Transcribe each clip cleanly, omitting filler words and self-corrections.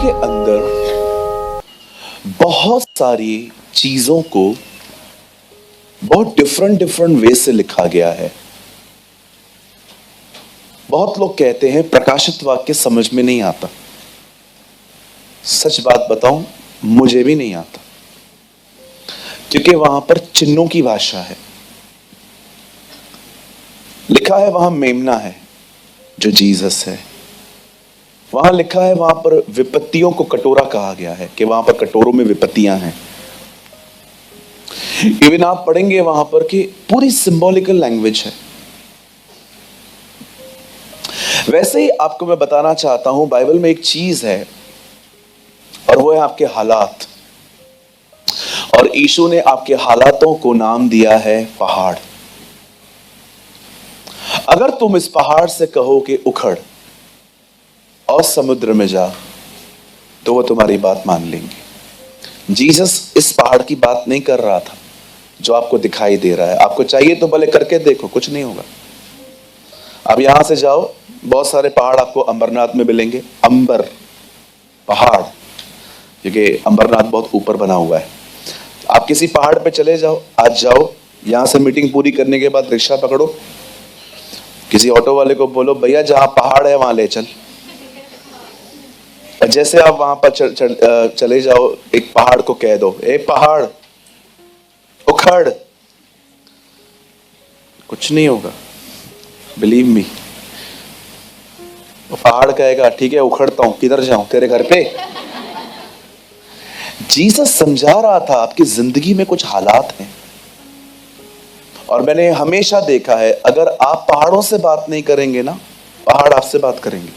के अंदर बहुत सारी चीजों को बहुत डिफरेंट वे से लिखा गया है। बहुत लोग कहते हैं प्रकाशित वाक्य समझ में नहीं आता। सच बात बताऊं, मुझे भी नहीं आता, क्योंकि वहां पर चिन्हों की भाषा है। लिखा है वहां मेमना है जो जीसस है। वहां लिखा है वहां पर विपत्तियों को कटोरा कहा गया है कि वहां पर कटोरों में विपत्तियां हैं। इवन आप पढ़ेंगे वहां पर कि पूरी सिंबॉलिकल लैंग्वेज है। वैसे ही आपको मैं बताना चाहता हूं, बाइबल में एक चीज है और वो है आपके हालात। और यीशु ने आपके हालातों को नाम दिया है पहाड़। अगर तुम इस पहाड़ से कहो कि उखड़ और समुद्र में जा, तो वो तुम्हारी बात मान लेंगे। जीसस इस पहाड़ की बात नहीं कर रहा था जो आपको दिखाई दे रहा है। आपको चाहिए तो भले करके देखो, कुछ नहीं होगा। अब यहां से जाओ, बहुत सारे पहाड़ आपको अंबरनाथ में मिलेंगे। अंबर पहाड़, क्योंकि अंबरनाथ बहुत ऊपर बना हुआ है। आप किसी पहाड़ पे चले जाओ, आज जाओ, यहां से मीटिंग पूरी करने के बाद रिक्शा पकड़ो, किसी ऑटो वाले को बोलो भैया जहां पहाड़ है वहां ले चल। जैसे आप वहां पर चले जाओ, एक पहाड़ को कह दो, ए पहाड़ उखड़, कुछ नहीं होगा। Believe me. पहाड़ कहेगा ठीक है उखड़ता हूं, किधर जाऊं, तेरे घर पे। जीसस समझा रहा था आपकी जिंदगी में कुछ हालात हैं, और मैंने हमेशा देखा है अगर आप पहाड़ों से बात नहीं करेंगे ना, पहाड़ आपसे बात करेंगे।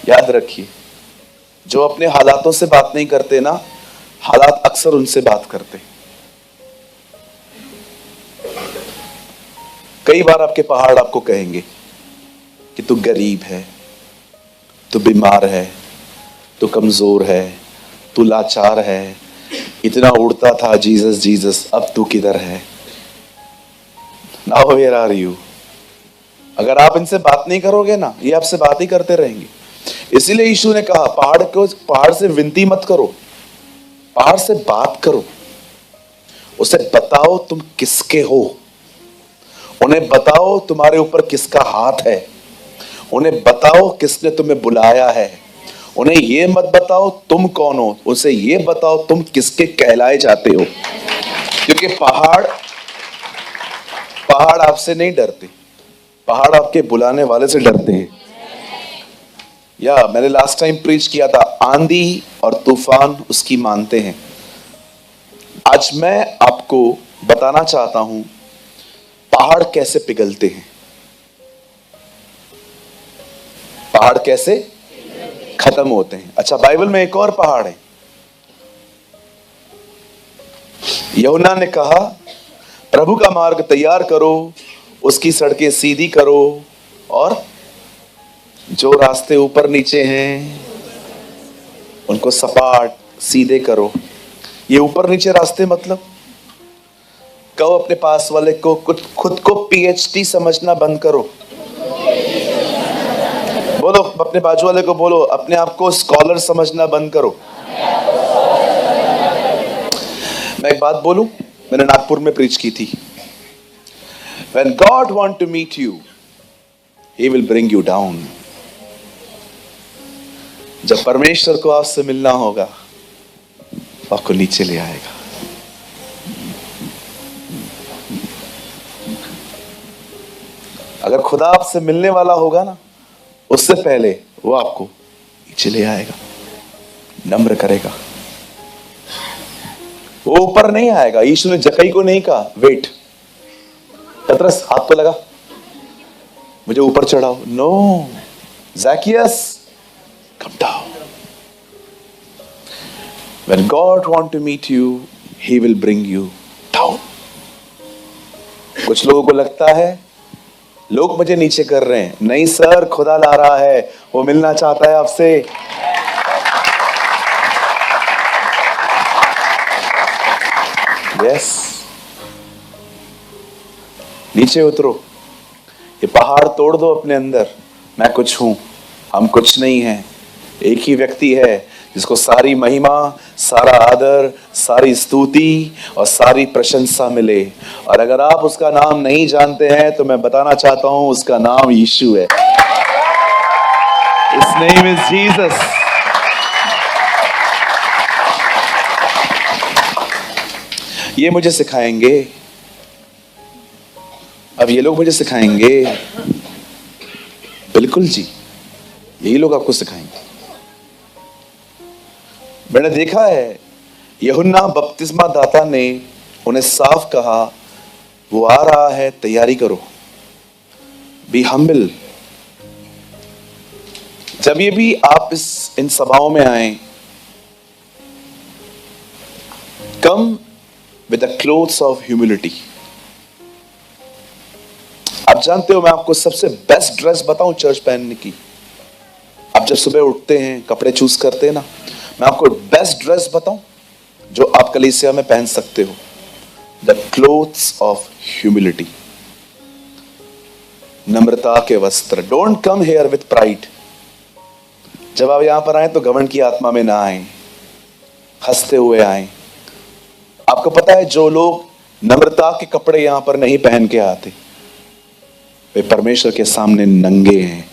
याद रखिए, जो अपने हालातों से बात नहीं करते ना, हालात अक्सर उनसे बात करते। कई बार आपके पहाड़ आपको कहेंगे कि तू गरीब है, तू बीमार है, तू कमजोर है, तू लाचार है, इतना उड़ता था जीसस जीसस, अब तू किधर है। Now where are you. अगर आप इनसे बात नहीं करोगे ना, ये आपसे बात ही करते रहेंगे। इसीलिए यीशु ने कहा पहाड़ से विनती मत करो, पहाड़ से बात करो। उसे बताओ तुम किसके हो, उन्हें बताओ तुम्हारे ऊपर किसका हाथ है, उन्हें बताओ किसने तुम्हें बुलाया है। उन्हें यह मत बताओ तुम कौन हो, उसे ये बताओ तुम किसके कहलाए जाते हो। क्योंकि पहाड़ आपसे नहीं डरते, पहाड़ आपके बुलाने वाले से डरते हैं। या मैंने लास्ट टाइम प्रीच किया था, आंधी और तूफान उसकी मानते हैं। आज मैं आपको बताना चाहता हूं पहाड़ कैसे पिघलते हैं, पहाड़ कैसे खत्म होते हैं। अच्छा, बाइबल में एक और पहाड़ है। यूहन्ना ने कहा प्रभु का मार्ग तैयार करो, उसकी सड़कें सीधी करो, और जो रास्ते ऊपर नीचे हैं उनको सपाट सीधे करो। ये ऊपर नीचे रास्ते मतलब, कहो अपने पास वाले को, खुद को पीएचडी समझना बंद करो। बोलो अपने बाजू वाले को, बोलो अपने आप को स्कॉलर समझना बंद करो। मैं एक बात बोलूं, मैंने नागपुर में प्रीच की थी। When God want to meet you, He will bring you down. जब परमेश्वर को आपसे मिलना होगा, आपको नीचे ले आएगा। अगर खुदा आपसे मिलने वाला होगा ना, उससे पहले वो आपको नीचे ले आएगा, नम्र करेगा। वो ऊपर नहीं आएगा। यीशु ने जक्कई को नहीं कहा वेट, पतरस हाथ तो लगा, मुझे ऊपर चढ़ाओ। No, Zacchaeus come down. When God want to meet you, He will bring you down. कुछ लोगों को लगता है लोग मुझे नीचे कर रहे हैं। नहीं सर, खुदा ला रहा है, वो मिलना चाहता है आपसे। यस, नीचे उतरो, ये पहाड़ तोड़ दो अपने अंदर। मैं कुछ हूं, हम कुछ नहीं हैं, एक ही व्यक्ति है जिसको सारी महिमा, सारा आदर, सारी स्तुति और सारी प्रशंसा मिले। और अगर आप उसका नाम नहीं जानते हैं तो मैं बताना चाहता हूं, उसका नाम यीशु है। His name is Jesus. ये मुझे सिखाएंगे, अब ये लोग मुझे सिखाएंगे, बिल्कुल जी, यही लोग आपको सिखाएंगे। मैंने देखा है यूहन्ना बपतिस्मा दाता ने उन्हें साफ कहा, वो आ रहा है, तैयारी करो, बी हम्बल। जब ये भी आप इन सभाओं में आए, कम with the clothes of humility. आप जानते हो मैं आपको सबसे बेस्ट ड्रेस बताऊं चर्च पहनने की। आप जब सुबह उठते हैं, कपड़े चूज करते हैं ना, मैं आपको बेस्ट ड्रेस बताऊं जो आप कलीसिया में पहन सकते हो, द क्लोथ्स ऑफ ह्यूमिलिटी, नम्रता के वस्त्र। Don't come hair with pride. जब आप यहां पर आए तो घमंड की आत्मा में ना आए, हंसते हुए आए। आपको पता है जो लोग नम्रता के कपड़े यहां पर नहीं पहन के आते, वे परमेश्वर के सामने नंगे हैं।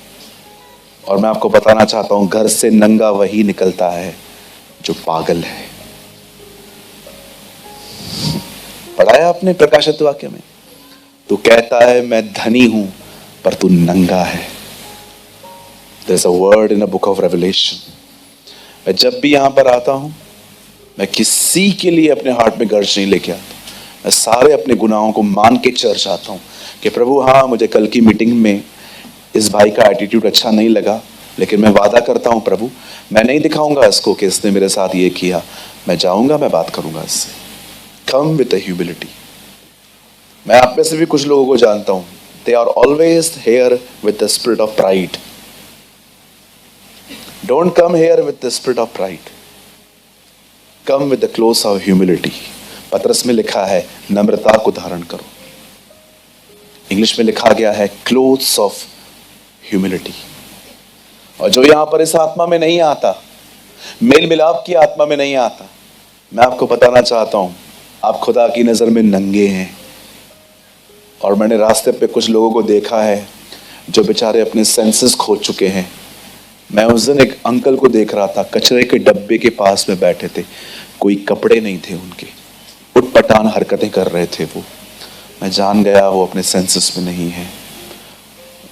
और मैं आपको बताना चाहता हूं, घर से नंगा वही निकलता है जो पागल है। पढ़ाया आपने प्रकाशित वाक्य में, तू कहता है मैं धनी हूं पर तू नंगा है। There's a word in a book of Revelation. मैं जब भी यहां पर आता हूं, मैं किसी के लिए अपने हार्ट में गर्ज नहीं लेके आता। मैं सारे अपने गुनाहों को मान के चर्च आता हूं कि प्रभु, हाँ मुझे कल की मीटिंग में इस भाई का एटीट्यूड अच्छा नहीं लगा, लेकिन मैं वादा करता हूं प्रभु, मैं नहीं दिखाऊंगा इसको कि इसने मेरे साथ ये किया। मैं जाऊंगा, मैं बात करूंगा इससे। Come with humility. मैं आप में से भी कुछ लोगों को जानता हूं, they are always here with the spirit of pride. Don't come here with the spirit of pride, come with the clothes of humility. पतरस में लिखा है नम्रता को धारण करो, इंग्लिश में लिखा गया है क्लोथ्स ऑफ ह्यूमिलिटी। और जो यहां पर इस आत्मा में नहीं आता, मेल मिलाप की आत्मा में नहीं आता, मैं आपको बताना चाहता हूं, आप खुदा की नजर में नंगे हैं। और मैंने रास्ते पे कुछ लोगों को देखा है जो बेचारे अपने सेंसेस खो चुके हैं। मैं उस दिन एक अंकल को देख रहा था, कचरे के डब्बे के पास में बैठे थे, कोई कपड़े नहीं थे उनके, उटपटांग हरकतें कर रहे थे वो। मैं जान गया वो अपने सेंसेस में नहीं है,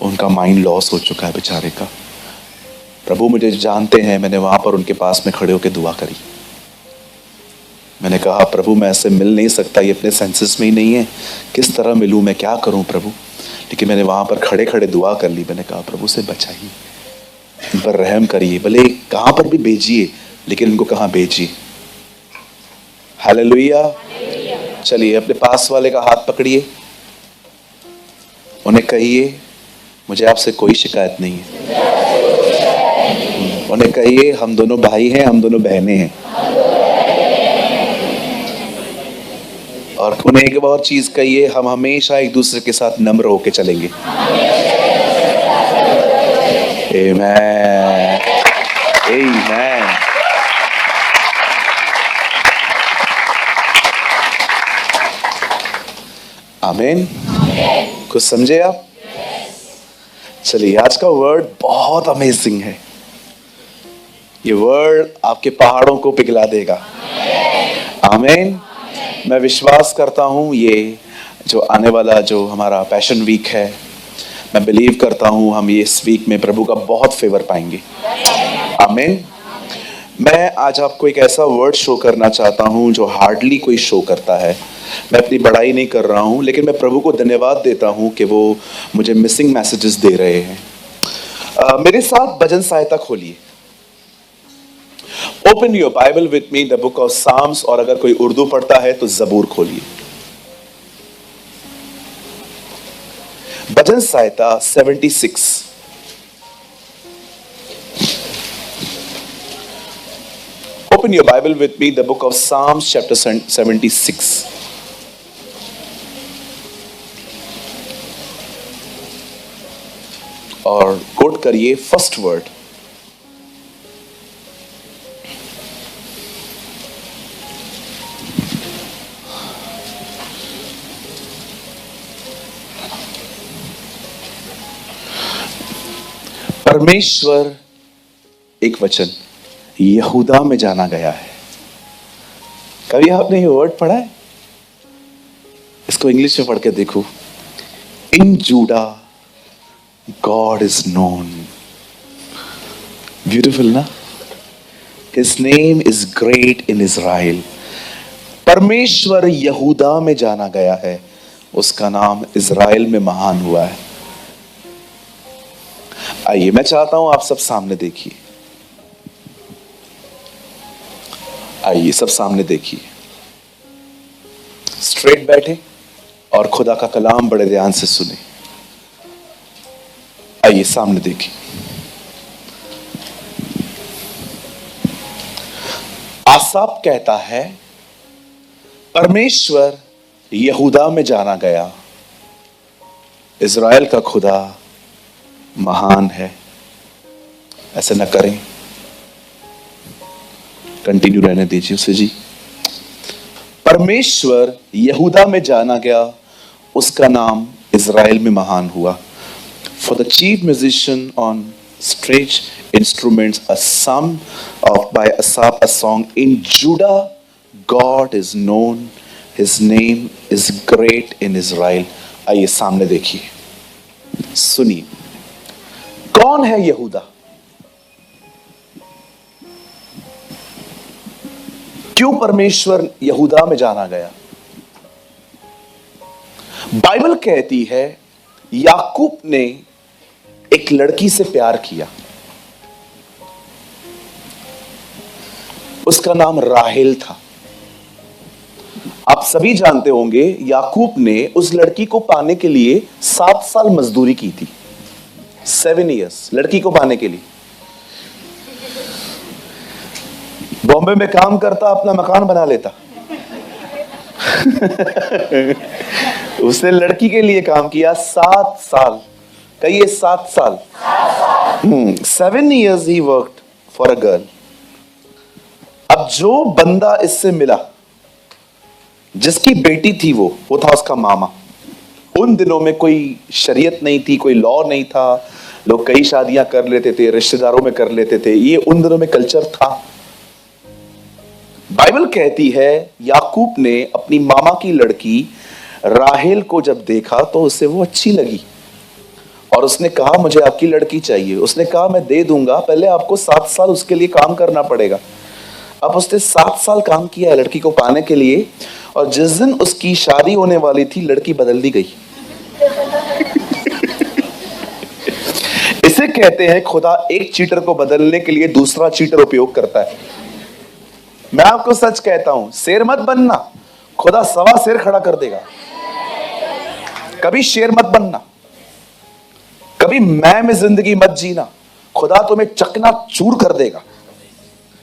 उनका माइंड लॉस हो चुका है बेचारे का। प्रभु मुझे जानते हैं, मैंने वहां पर उनके पास में खड़े होकर दुआ करी। मैंने कहा प्रभु मैं ऐसे मिल नहीं सकता, ये अपने सेंसेस में ही नहीं है, किस तरह मिलूं, मैं क्या करूं प्रभु। लेकिन मैंने वहां पर खड़े खड़े दुआ कर ली। मैंने कहा प्रभु से बचाइए, इन पर रहम करिए, भले कहां पर भी भेजिए, लेकिन इनको कहां भेजिए। हालेलुया। चलिए अपने पास वाले का हाथ पकड़िए, उन्हें कहिए मुझे आपसे कोई शिकायत नहीं है। उन्हें कहिए हम दोनों भाई हैं, हम दोनों बहनें हैं। और उन्हें एक और चीज कहिए, हम हमेशा एक दूसरे के साथ नम्र होके चलेंगे। आमेन, आमेन। आमेन। कुछ समझे आप? चलिए आज का वर्ड बहुत अमेजिंग है। ये वर्ड आपके पहाड़ों को पिघला देगा। आमेन। मैं विश्वास करता हूं ये जो आने वाला जो हमारा पैशन वीक है, मैं बिलीव करता हूं हम ये इस वीक में प्रभु का बहुत फेवर पाएंगे। आमीन। मैं आज आपको एक ऐसा वर्ड शो करना चाहता हूं जो हार्डली कोई शो करता है। मैं अपनी बड़ाई नहीं कर रहा हूं, लेकिन मैं प्रभु को धन्यवाद देता हूं कि वो मुझे मिसिंग मैसेजेस दे रहे हैं। मेरे साथ भजन सहायता खोलिए। Open your Bible with me the book of Psalms, और अगर कोई उर्दू पढ़ता है तो जबूर खोलिए। भजन सहायता 76। Open your Bible with me, the book of Psalms, chapter 76. और कोट करिए फर्स्ट वर्ड, परमेश्वर, एक वचन, यहूदा में जाना गया है। कभी आपने ये वर्ड पढ़ा है? इसको इंग्लिश में पढ़ के देखो। In Judah God is known. Beautiful ना? His name is great in Israel. परमेश्वर यहूदा में जाना गया है, उसका नाम इज़राइल में महान हुआ है। आइए, मैं चाहता हूं आप सब सामने देखिए। आइए सब सामने देखिए, स्ट्रेट बैठे और खुदा का कलाम बड़े ध्यान से सुने। आइए सामने देखिए। आसाफ कहता है, परमेश्वर यहूदा में जाना गया, इज़राइल का खुदा महान है। ऐसे न करें, कंटिन्यू रहने दीजिए उसे जी। परमेश्वर यहूदा में जाना गया, उसका नाम इज़राइल में महान हुआ। For the chief musician on stringed instruments, a psalm by Asaph, a song. In Judah, God is known. His name is great in Israel. आइए सामने देखिए, सुनिए, कौन है यहूदा? क्यों परमेश्वर यहूदा में जाना गया? बाइबल कहती है याकूब ने एक लड़की से प्यार किया, उसका नाम राहेल था। आप सभी जानते होंगे याकूब ने उस लड़की को पाने के लिए 7 साल मजदूरी की थी। 7 years लड़की को पाने के लिए। बॉम्बे में काम करता, अपना मकान बना लेता। उसने लड़की के लिए काम किया 7 साल। कहिए 7 साल। 7 years he worked for a girl। अब जो बंदा इससे मिला, जिसकी बेटी थी वो था उसका मामा। उन दिनों में कोई शरीयत नहीं थी, कोई लॉ नहीं था, लोग कई शादियां कर लेते थे, रिश्तेदारों में कर लेते थे, ये उन दिनों में कल्चर था। बाइबल कहती है याकूब ने अपनी मामा की लड़की राहेल को जब देखा तो उसे वो अच्छी लगी और उसने कहा मुझे आपकी लड़की चाहिए। उसने कहा मैं दे दूंगा, पहले आपको 7 साल उसके लिए काम करना पड़ेगा। अब उसने 7 साल काम किया है लड़की को पाने के लिए, और जिस दिन उसकी शादी होने वाली थी लड़की बदल दी गई। इसे कहते हैं खुदा एक चीटर को बदलने के लिए दूसरा चीटर उपयोग करता है। मैं आपको सच कहता हूं, शेर मत बनना, खुदा सवा शेर खड़ा कर देगा। कभी शेर मत बनना, कभी मैं में जिंदगी मत जीना, खुदा तुम्हें चकना चूर कर देगा।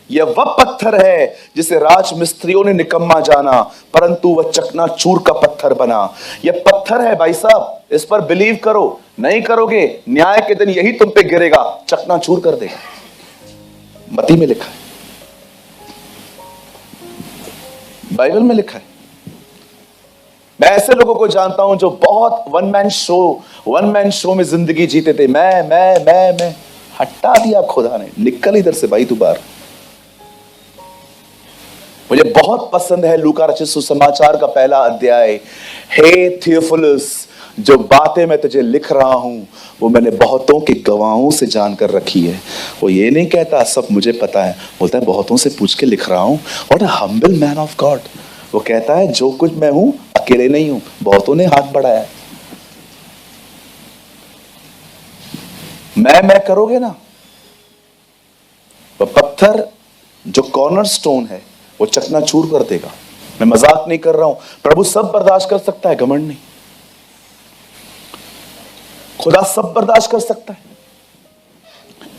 यह वह पत्थर है जिसे राजमिस्त्रियों ने निकम्मा जाना, परंतु वह चकना चूर का पत्थर बना। यह पत्थर है भाई साहब, इस पर बिलीव करो, नहीं करोगे न्याय के दिन यही तुम पे गिरेगा, चकना चूर कर देगा। मती में लिखा है, बाइबल में लिखा है। मैं ऐसे लोगों को जानता हूं जो बहुत वन मैन शो में जिंदगी जीते थे। मैं हटा दिया खुदा ने, निकल इधर से भाई तू बाहर। मुझे बहुत पसंद है लूका रचित सुसमाचार का पहला अध्याय। हे थियोफिलुस, जो बातें मैं तुझे लिख रहा हूं वो मैंने बहुतों के गवाहों से जानकर रखी है। वो ये नहीं कहता सब मुझे पता है, बोलता है बहुतों से पूछ के लिख रहा हूं। और हम्बल मैन ऑफ गॉड, वो कहता है जो कुछ मैं हूं अकेले नहीं हूं, बहुतों ने हाथ बढ़ाया है। मैं करोगे ना, वो पत्थर जो कॉर्नर स्टोन है वो चकनाचूर कर देगा। मैं मजाक नहीं कर रहा हूं। प्रभु सब बर्दाश्त कर सकता है, घमंड नहीं। खुदा सब बर्दाश्त कर सकता है,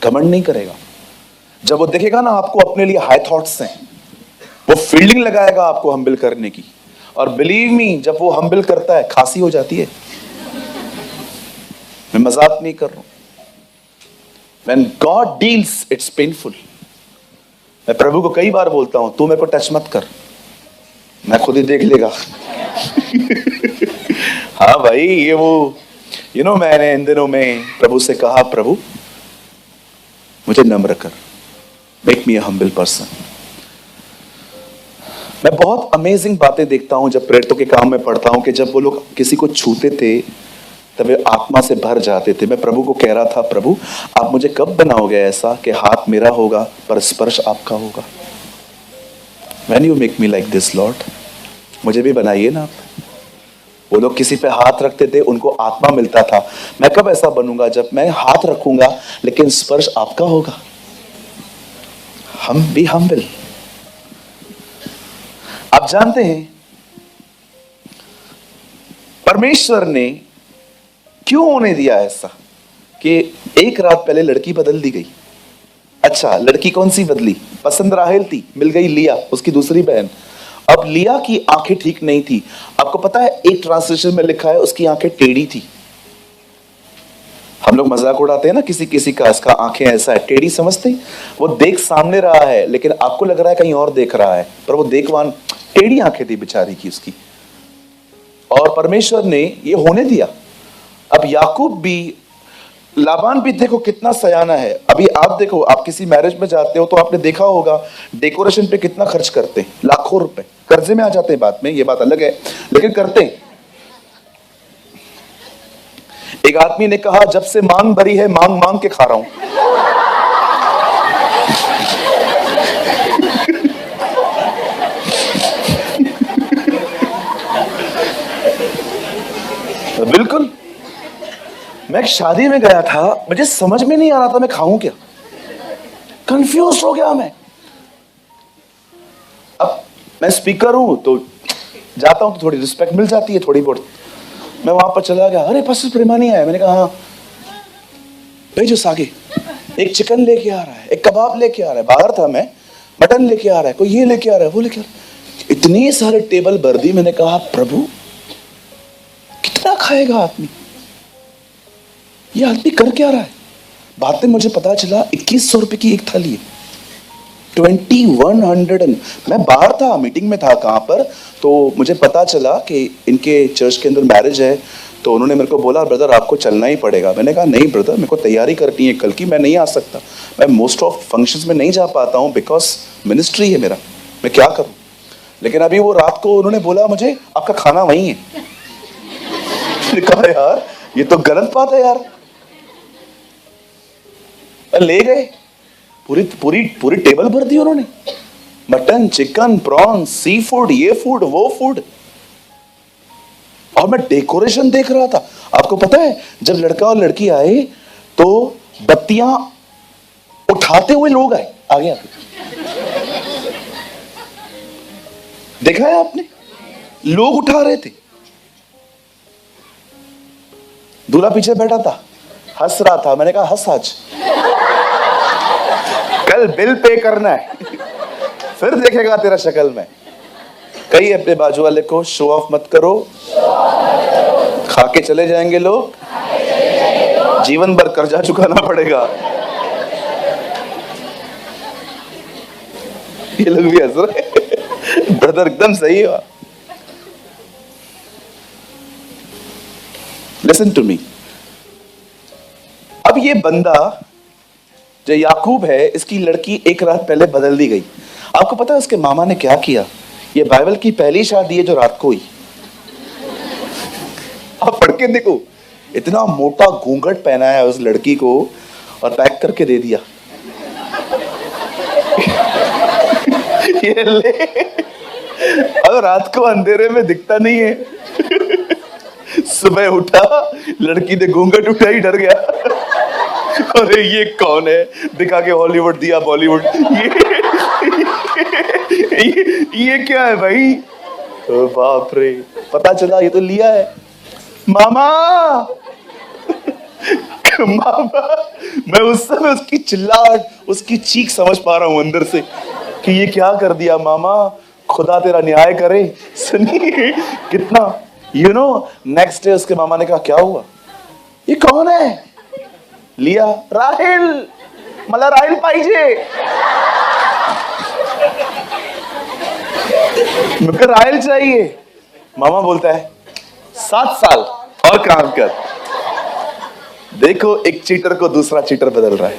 घमंड नहीं करेगा। जब वो देखेगा ना आपको अपने लिए हाई थॉट्स हैं, वो फील्डिंग लगाएगा आपको हम्बल करने की। और बिलीव मी, जब वो हम्बल करता है खांसी हो जाती है। मैं मजाक नहीं कर रहा हूं। When God deals, it's painful। मैं प्रभु को कई बार बोलता हूं तू मेरे को टच मत कर, मैं खुद ही देख लेगा। हाँ भाई, ये वो मैंने इन दिनों में प्रभु से कहा, प्रभु मुझे नम्र कर, make me a humble person. मैं बहुत अमेजिंग बातें देखता हूं जब प्रेरितों के काम में पढ़ता हूं कि जब वो लोग किसी को छूते थे तब वे आत्मा से भर जाते थे। मैं प्रभु को कह रहा था, प्रभु आप मुझे कब बनाओगे ऐसा कि हाथ मेरा होगा पर स्पर्श आपका होगा। When you make me like this Lord, मुझे भी बनाइए ना आप। वो लोग किसी पे हाथ रखते थे, उनको आत्मा मिलता था। मैं कब ऐसा बनूंगा जब मैं हाथ रखूंगा लेकिन स्पर्श आपका होगा। हम भी हम्बल। आप जानते हैं परमेश्वर ने क्यों होने दिया ऐसा कि एक रात पहले लड़की बदल दी गई। अच्छा, लड़की कौन सी बदली? पसंद राहेल थी, मिल गई लिया, उसकी दूसरी बहन। अब लिया की आंखें ठीक नहीं थी। आपको पता है एक ट्रांसलेशन में लिखा है उसकी आंखें टेढ़ी थी। हम लोग मजाक उड़ाते हैं ना किसी किसी का, इसका आंखें ऐसा है, टेढ़ी समझते। वो देख सामने रहा है लेकिन आपको लग रहा है कहीं और देख रहा है, पर वो देखवान टेढ़ी आंखें थी बेचारी की उसकी। और परमेश्वर ने ये होने दिया। अब याकूब भी, लाबान भी देखो कितना सयाना है। अभी आप देखो, आप किसी मैरिज में जाते हो तो आपने देखा होगा डेकोरेशन पे कितना खर्च करते हैं, लाखों रुपए। कर्जे में आ जाते हैं बाद में, ये बात अलग है, लेकिन करते हैं। एक आदमी ने कहा, जब से मांग भरी है मांग मांग के खा रहा हूं। बिल्कुल। मैं एक शादी में गया था, मुझे समझ में नहीं आ रहा था मैं खाऊं क्या, कंफ्यूज हो गया मैं। अब मैं स्पीकर हूं तो जाता हूं तो थोड़ी रिस्पेक्ट मिल जाती है थोड़ी बहुत। मैं वहां पर चला गया, अरे पास्टर प्रेमानी आया। मैंने कहा हाँ भेजो सागे, एक चिकन लेके आ रहा है, एक कबाब लेके आ रहा है, बाहर था मैं, मटन लेके आ रहा है, कोई ये लेके आ रहा है, वो लेके आ रहा है। इतनी सारे टेबल भर दी। मैंने कहा प्रभु कितना खाएगा आदमी, ये आदमी कर क्या रहा है। बाद में मुझे पता चला 2100 रुपए की एक थाली है, 2100। मैं बाहर था, मीटिंग में था कहां पर, तो मुझे पता चला कि इनके चर्च के अंदर मैरिज है। तो उन्होंने मेरे को बोला, ब्रदर आपको चलना ही पड़ेगा। मैंने कहा नहीं ब्रदर, मेरे को तैयारी करनी है कल की, मैं नहीं आ सकता। मैं मोस्ट ऑफ फंक्शंस में नहीं जा पाता हूं बिकॉज मिनिस्ट्री है मेरा, मैं क्या करूं। लेकिन अभी वो रात को उन्होंने बोला मुझे आपका खाना वहीं है। मैंने कहा यार ये तो गलत बात है यार। ले गए, पूरी पूरी पूरी टेबल भर दी उन्होंने, mutton, chicken, prawns, sea food, ये फूड, वो फूड। और मैं डेकोरेशन देख रहा था। आपको पता है जब लड़का और लड़की आए तो बत्तियां उठाते हुए लोग आए आगे आगे। देखा है आपने, लोग उठा रहे थे। दूल्हा पीछे बैठा था, हंस रहा था। मैंने कहा हंस, आज कल बिल पे करना है, फिर देखेगा तेरा शक्ल में। कहीं अपने बाजू वाले को शो ऑफ मत करो, खा के चले जाएंगे लोग, जीवन भर कर्जा चुकाना पड़ेगा। ये लोग भी हंस रहे। ब्रदर एकदम सही है। Listen to me. अब ये बंदा जो याकूब है, इसकी लड़की एक रात पहले बदल दी गई। आपको पता है उसके मामा ने क्या किया? ये बाइबल की पहली शादी है जो रात को हुई। आप पढ़ के देखो, इतना मोटा घूंघट पहना है उस लड़की को और पैक करके दे दिया। ये ले, अब रात को अंधेरे में दिखता नहीं है। सुबह उठा, लड़की ने घूंघट उठाई, डर गया, अरे ये कौन है, दिखा के हॉलीवुड दिया बॉलीवुड। ये क्या है भाई? ओ बाप रे, पता चला ये तो लिया है। मामा मामा, मैं उस समय उसकी चिल्लाहट, उसकी चीख समझ पा रहा हूं अंदर से कि ये क्या कर दिया मामा, खुदा तेरा न्याय करे। सुनिए कितना, यू नो, नेक्स्ट डे उसके मामा ने कहा क्या हुआ, ये कौन है? लिया, राहेल, मला राहेल पाहिजे। मुझे राहेल चाहिए। मामा बोलता है 7 साल और काम कर। देखो एक चीटर को दूसरा चीटर बदल रहा है।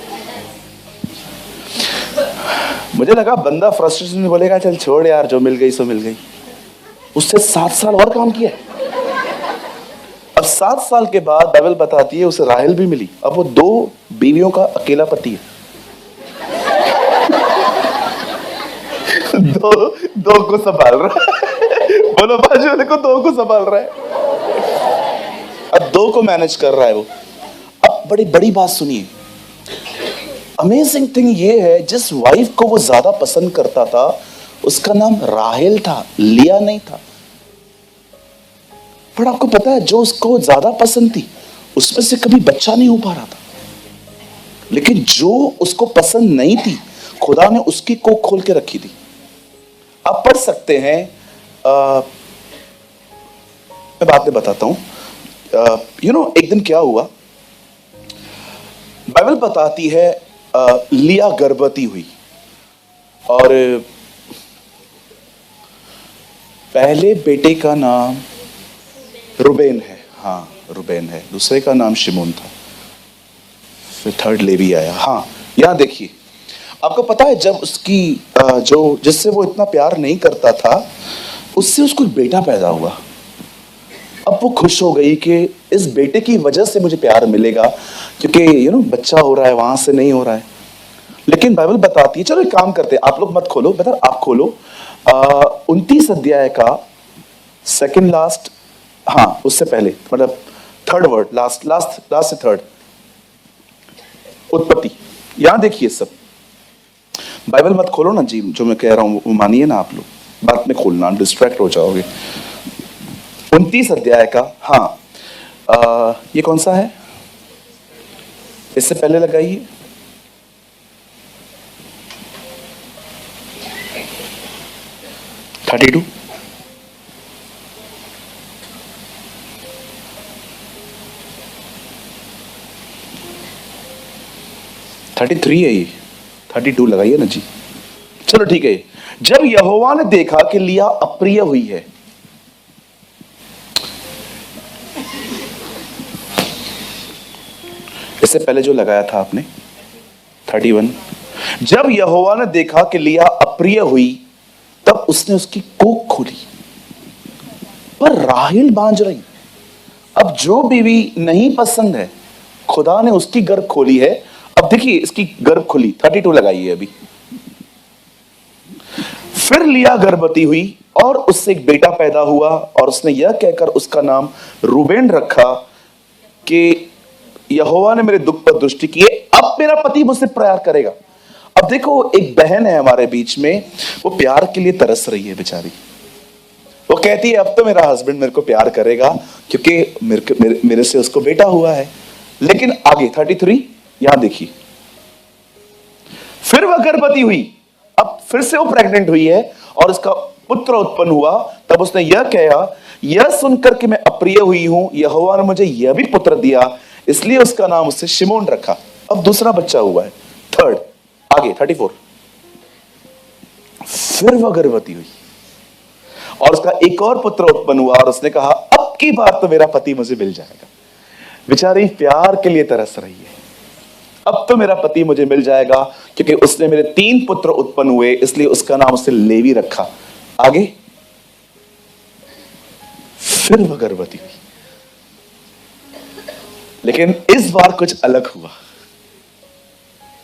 मुझे लगा बंदा फ्रस्ट्रेशन में बोलेगा चल छोड़ यार, जो मिल गई सो मिल गई। उससे 7 साल और काम किया। अब 7 साल के बाद बाइबल बताती है उसे राहेल भी मिली। अब वो 2 बीवियों का अकेला पति है। दो को संभाल रहा है। बोलो बाजू वाले को, 2 को संभाल रहा है। अब 2 को मैनेज कर रहा है वो। अब बड़ी बड़ी बात सुनिए, अमेजिंग थिंग ये है, जिस वाइफ को वो ज्यादा पसंद करता था उसका नाम राहेल था, लिया नहीं था। पर आपको पता है जो उसको ज्यादा पसंद थी उसमें से कभी बच्चा नहीं हो पा रहा था। लेकिन जो उसको पसंद नहीं थी खुदा ने उसकी कोख खोल के रखी थी। आप पढ़ सकते हैं, मैं बाद में बताता हूं। एक दिन क्या हुआ, बाइबल बताती है लिया गर्भवती हुई और पहले बेटे का नाम रुबेन है। हाँ रुबेन है। दूसरे का नाम शिमोन था। फिर थर्ड लेवी आया। हाँ यहां देखिए, आपको पता है जब उसकी जो जिससे वो इतना प्यार नहीं करता था उससे उसको बेटा पैदा हुआ। अब वो खुश हो गई कि इस बेटे की वजह से मुझे प्यार मिलेगा, क्योंकि बच्चा हो रहा है, वहां से नहीं हो रहा है। लेकिन बाइबल बताती है, चलो एक काम करते हैं, आप लोग मत खोलो, बेटा आप खोलो 29 अध्याय का सेकंड लास्ट, हाँ उससे पहले, मतलब थर्ड वर्ड, लास्ट से थर्ड, उत्पत्ति। यहां देखिए सब, बाइबल मत खोलो ना जी, जो मैं कह रहा हूं वो मानिए ना आप लोग, बात में खोलना, डिस्ट्रैक्ट हो जाओगे। 29 अध्याय का, हाँ ये कौन सा है, इससे पहले लगाइए, (32) 33 है ये, 32 लगाइए ना जी। चलो ठीक है। जब यहोवा ने देखा कि लिया अप्रिय हुई है, इससे पहले जो लगाया था आपने 31, जब यहोवा ने देखा कि लिया अप्रिय हुई तब उसने उसकी कोख खोली, पर राहेल बांझ रही। अब जो बीवी नहीं पसंद है खुदा ने उसकी गर्भ खोली है। अब देखिए इसकी गर्भ खुली, 32 लगाइए अभी। फिर लिया गर्भवती हुई और उससे एक बेटा पैदा हुआ और उसने यह कहकर उसका नाम रूबेन रखा कि यहोवा ने मेरे दुख पर दृष्टि की, अब मेरा पति मुझसे प्यार करेगा। अब देखो एक बहन है हमारे बीच में, वो प्यार के लिए तरस रही है बेचारी। वो कहती है अब तो मेरा हस्बैंड मेरे को प्यार करेगा क्योंकि मेरे से उसको बेटा हुआ है। लेकिन आगे 33 यहां देखिए, फिर वह गर्भवती हुई, अब फिर से वो प्रेग्नेंट हुई है और उसका पुत्र उत्पन्न हुआ। तब उसने यह कहा, यह सुनकर कि मैं अप्रिय हुई हूं, यहोवा ने मुझे यह भी पुत्र दिया, इसलिए उसका नाम उससे शिमोन रखा। अब दूसरा बच्चा हुआ है, थर्ड, आगे 34। फिर वह गर्भवती हुई और उसका एक और पुत्र उत्पन्न हुआ और उसने कहा अब की बार तो मेरा पति मुझे मिल जाएगा। बेचारी प्यार के लिए तरस रही है, अब तो मेरा पति मुझे मिल जाएगा क्योंकि उसने मेरे 3 पुत्र उत्पन्न हुए, इसलिए उसका नाम उसने लेवी रखा। आगे, फिर वह गर्भवती हुई, लेकिन इस बार कुछ अलग हुआ।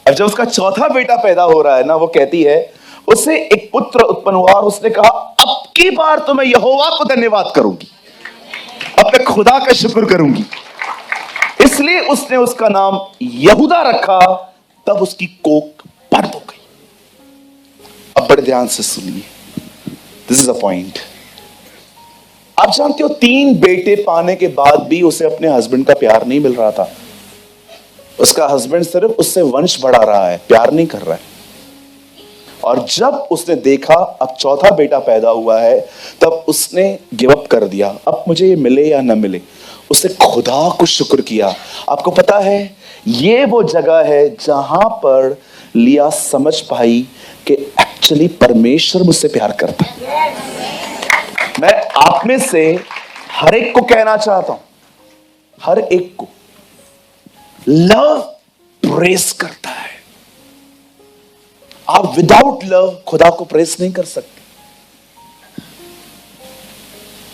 अब जब उसका चौथा बेटा पैदा हो रहा है ना, वो कहती है उसे एक पुत्र उत्पन्न हुआ और उसने कहा अब की बार तो मैं यहोवा को धन्यवाद करूंगी, अब मैं खुदा का शुक्र करूंगी, इसलिए उसने उसका नाम यहूदा रखा। तब उसकी कोख बंद हो गई। अब बड़े ध्यान से सुनिए, दिस इज अ पॉइंट। आप जानते हो 3 बेटे पाने के बाद भी उसे अपने हस्बैंड का प्यार नहीं मिल रहा था। उसका हस्बैंड सिर्फ उससे वंश बढ़ा रहा है, प्यार नहीं कर रहा है। और जब उसने देखा अब चौथा बेटा पैदा हुआ है, तब उसने गिव अप कर दिया, अब मुझे ये मिले या ना मिले। उसने खुदा को शुक्र किया। आपको पता है ये वो जगह है जहां पर लिया समझ पाई कि एक्चुअली परमेश्वर मुझसे प्यार करता है। मैं आप में से हर एक को कहना चाहता हूं, हर एक को, लव प्रेस करता है। आप विदाउट लव खुदा को प्रेस नहीं कर सकते।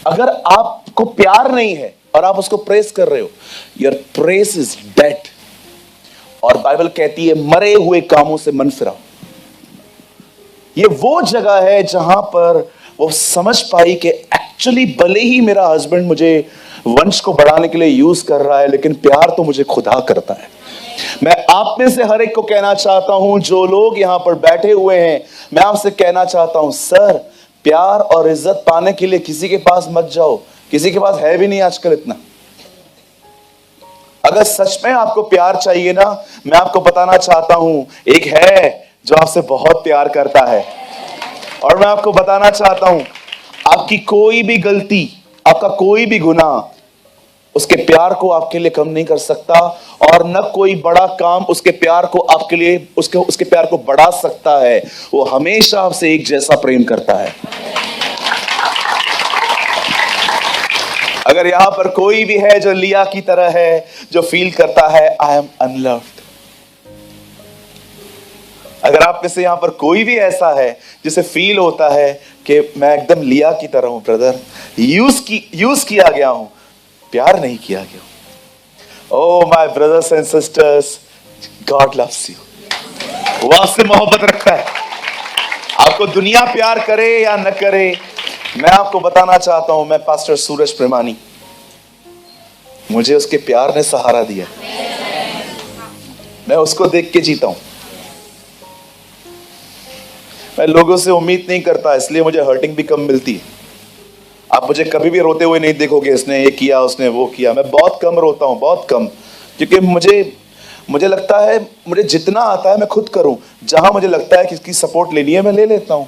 अगर आपको प्यार नहीं है और आप उसको प्रेस कर रहे हो, योर प्रेस इज डेड। और बाइबल कहती है मरे हुए कामों से मन फिराओ। ये वो जगह है जहां पर वो समझ पाई कि एक्चुअली भले ही मेरा हस्बैंड मुझे वंश को बढ़ाने के लिए यूज कर रहा है, लेकिन प्यार तो मुझे खुदा करता है। मैं आप में से हर एक को कहना चाहता हूं, जो लोग यहां पर बैठे हुए हैं, मैं आपसे कहना चाहता हूं, सर प्यार और इज्जत पाने के लिए किसी के पास मत जाओ। किसी के पास है भी नहीं आजकल इतना। अगर सच में आपको प्यार चाहिए ना, मैं आपको बताना चाहता हूं, एक है जो आपसे बहुत प्यार करता है। और मैं आपको बताना चाहता हूं, आपकी कोई भी गलती, आपका कोई भी गुनाह उसके प्यार को आपके लिए कम नहीं कर सकता, और न कोई बड़ा काम उसके प्यार को आपके लिए उसके प्यार को बढ़ा सकता है। वो हमेशा आपसे एक जैसा प्रेम करता है। अगर यहां पर कोई भी है जो लिया की तरह है, जो फील करता है आई एम अनलव्ड, अगर आप में से यहां पर कोई भी ऐसा है जिसे फील होता है कि मैं एकदम लिया की तरह हूं, ब्रदर, यूज किया गया हूं, प्यार नहीं किया गया। Oh my brothers and sisters, God loves you. वो आपसे मोहब्बत रखता है। आपको दुनिया प्यार करे या न करे, मैं आपको बताना चाहता हूं, मैं पास्टर सूरज प्रेमानी, मुझे उसके प्यार ने सहारा दिया। मैं उसको देख के जीता हूं। मैं लोगों से उम्मीद नहीं करता, इसलिए मुझे हर्टिंग भी कम मिलती है। आप मुझे कभी भी रोते हुए नहीं देखोगे, इसने ये किया उसने वो किया। मैं बहुत कम रोता हूं, बहुत कम, क्योंकि मुझे लगता है मुझे जितना आता है मैं खुद करूं। जहां मुझे लगता है किसकी सपोर्ट लेनी है मैं ले लेता हूं।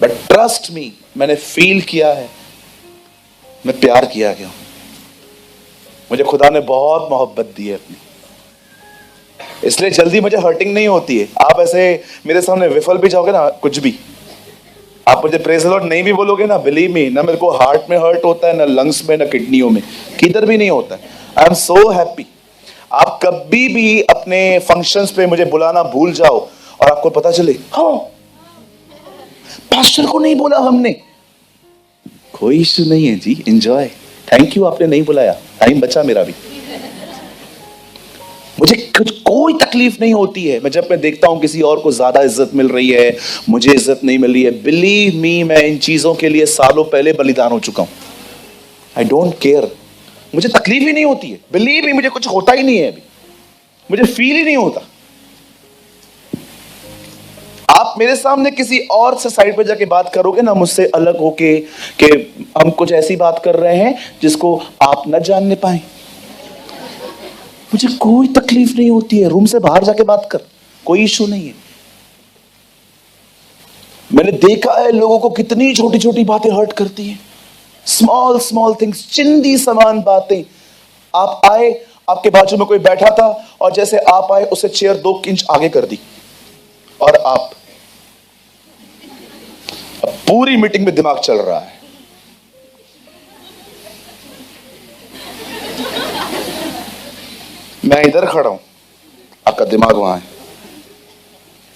बट ट्रस्ट मी, मैंने फील किया है, मैं प्यार किया गया हूं। मुझे खुदा ने बहुत मोहब्बत दी है अपनी, इसलिए जल्दी मुझे हर्टिंग नहीं होती है। आप ऐसे मेरे सामने विफल भी जाओगे ना, कुछ भी आप मुझे प्रेज द लॉर्ड नहीं भी बोलोगे ना, बिलीव मी, ना मेरे को हार्ट में हर्ट होता है, ना लंग्स में, ना किडनियों में, किधर भी नहीं होता है। I am so happy. आप कभी भी अपने फंक्शंस पे मुझे बुलाना भूल जाओ और आपको पता चले हाँ पास्टर को नहीं बोला हमने, कोई इश्यू नहीं है जी, एंजॉय, थैंक यू आपने नहीं बुलाया, टाइम बचा मेरा भी। मुझे कुछ कोई तकलीफ नहीं होती है। मैं जब मैं देखता हूं किसी और को ज्यादा इज्जत मिल रही है, मुझे इज्जत नहीं मिल रही है, बिलीव मी, मैं इन चीजों के लिए सालों पहले बलिदान हो चुका हूं। आई डोंट केयर, मुझे तकलीफ ही नहीं होती है। बिलीव मी, मुझे कुछ होता ही नहीं है अभी, मुझे फील ही नहीं होता। आप मेरे सामने किसी और से साइड पे जाके बात करोगे ना, मुझसे अलग होके कि हम कुछ ऐसी बात कर रहे हैं जिसको आप न जानने पाए, मुझे कोई तकलीफ नहीं होती है। रूम से बाहर जाके बात कर, कोई इशू नहीं है। मैंने देखा है लोगों को कितनी छोटी छोटी बातें हर्ट करती हैं, स्मॉल स्मॉल थिंग्स, चिंदी समान बातें। आप आए, आपके बाजू में कोई बैठा था और जैसे आप आए उसे चेयर 2 इंच आगे कर दी, और आप अब पूरी मीटिंग में दिमाग चल रहा है, मैं इधर खड़ा हूं, आपका दिमाग वहां है।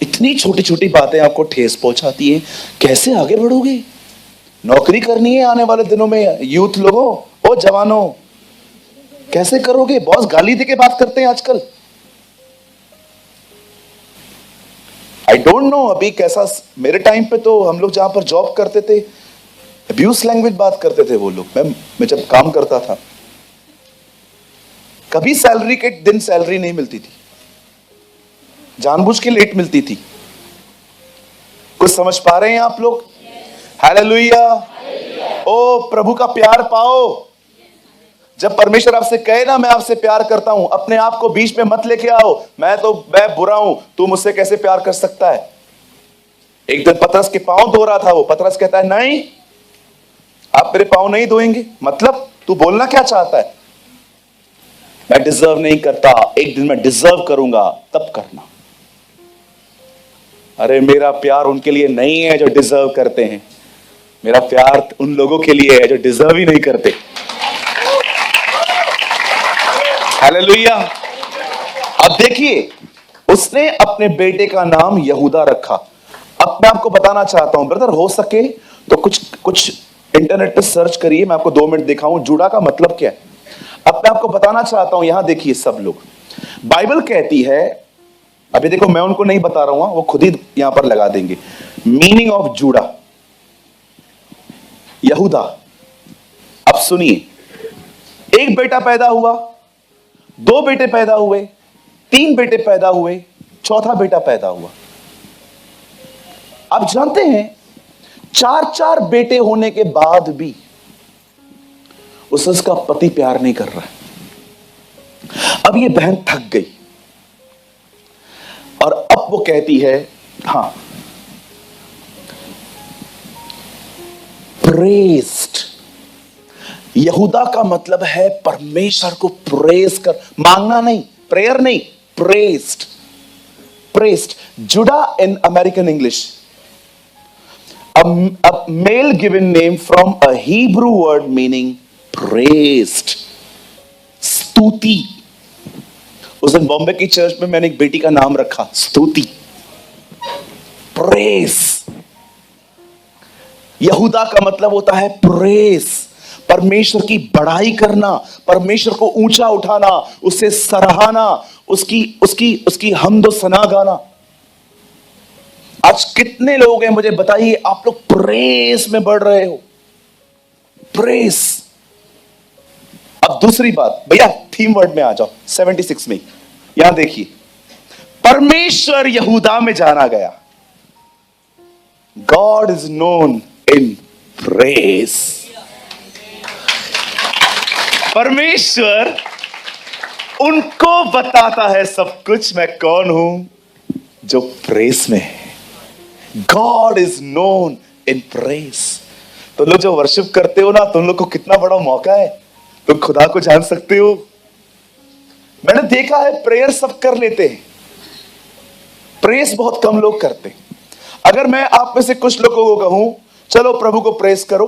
इतनी छोटी छोटी बातें आपको ठेस पहुंचाती हैं। कैसे आगे बढ़ोगे? नौकरी करनी है आने वाले दिनों में, यूथ लोगों, ओ जवानों, कैसे करोगे? बॉस गाली दे के बात करते हैं आजकल। आई डोंट नो अभी कैसा, मेरे टाइम पे तो हम लोग जहां पर जॉब करते थे अब्यूज लैंग्वेज बात करते थे वो लोग। मैं जब काम करता था, कभी सैलरी के दिन सैलरी नहीं मिलती थी, जानबूझ के लेट मिलती थी। कुछ समझ पा रहे हैं आप लोग? हालेलुया। ओ प्रभु का प्यार पाओ। जब परमेश्वर आपसे कहे ना मैं आपसे प्यार करता हूं, अपने आप को बीच में मत लेके आओ, मैं बुरा हूं, तू मुझसे कैसे प्यार कर सकता है। एक दिन पतरस के पांव धो रहा था वो, पतरस कहता है नहीं, आप मेरे पांव नहीं धोएंगे, मतलब तू बोलना क्या चाहता है? मैं डिजर्व नहीं करता, एक दिन मैं डिजर्व करूंगा, तब करना। अरे मेरा प्यार उनके लिए नहीं है जो डिजर्व करते हैं, मेरा प्यार उन लोगों के लिए है जो डिजर्व ही नहीं करते। हालेलुया। अब देखिए उसने अपने बेटे का नाम यहूदा रखा। अब मैं आपको बताना चाहता हूं ब्रदर, हो सके तो कुछ इंटरनेट पे सर्च करिए, मैं आपको 2 मिनट दिखाऊं जुड़ा का मतलब क्या है। अब मैं आपको बताना चाहता हूं, यहां देखिए सब लोग, बाइबल कहती है, अभी देखो मैं उनको नहीं बता रहा हूं, वो खुद ही यहां पर लगा देंगे, मीनिंग ऑफ जुड़ा, यहूदा। अब सुनिए, एक बेटा पैदा हुआ, 2 बेटे पैदा हुए, 3 बेटे पैदा हुए, चौथा बेटा पैदा हुआ। आप जानते हैं 4 बेटे होने के बाद भी उसका पति प्यार नहीं कर रहा है। अब ये बहन थक गई और अब वो कहती है, हां, प्रेस्ड, यहूदा का मतलब है परमेश्वर को प्रेस कर, मांगना नहीं, प्रेयर नहीं, प्रेस्ड, प्रेस्ड। जुड़ा in American English, a male given name from a Hebrew word meaning praised, स्तुति। उस दिन बॉम्बे की चर्च में मैंने एक बेटी का नाम रखा स्तुति, प्रेस। यहूदा का मतलब होता है प्रेस, परमेश्वर की बड़ाई करना, परमेश्वर को ऊंचा उठाना, उसे सराहना, उसकी हमदो सना गाना। आज कितने लोग हैं मुझे बताइए, आप लोग प्रेस में बढ़ रहे हो, प्रेस। अब दूसरी बात, भैया थीम वर्ड में आ जाओ, 76 में यहां देखिए, परमेश्वर यहूदा में जाना गया, God is known in press. परमेश्वर उनको बताता है सब कुछ, मैं कौन हूं जो प्रेस में है। God is known in press. तो लोग जो वर्शिप करते हो ना, तुम लोग को कितना बड़ा मौका है, तुम खुदा को जान सकते हो। मैंने देखा है प्रेयर सब कर लेते हैं, प्रेस बहुत कम लोग करते हैं। अगर मैं आप में से कुछ लोगों को कहूं चलो प्रभु को प्रेस करो,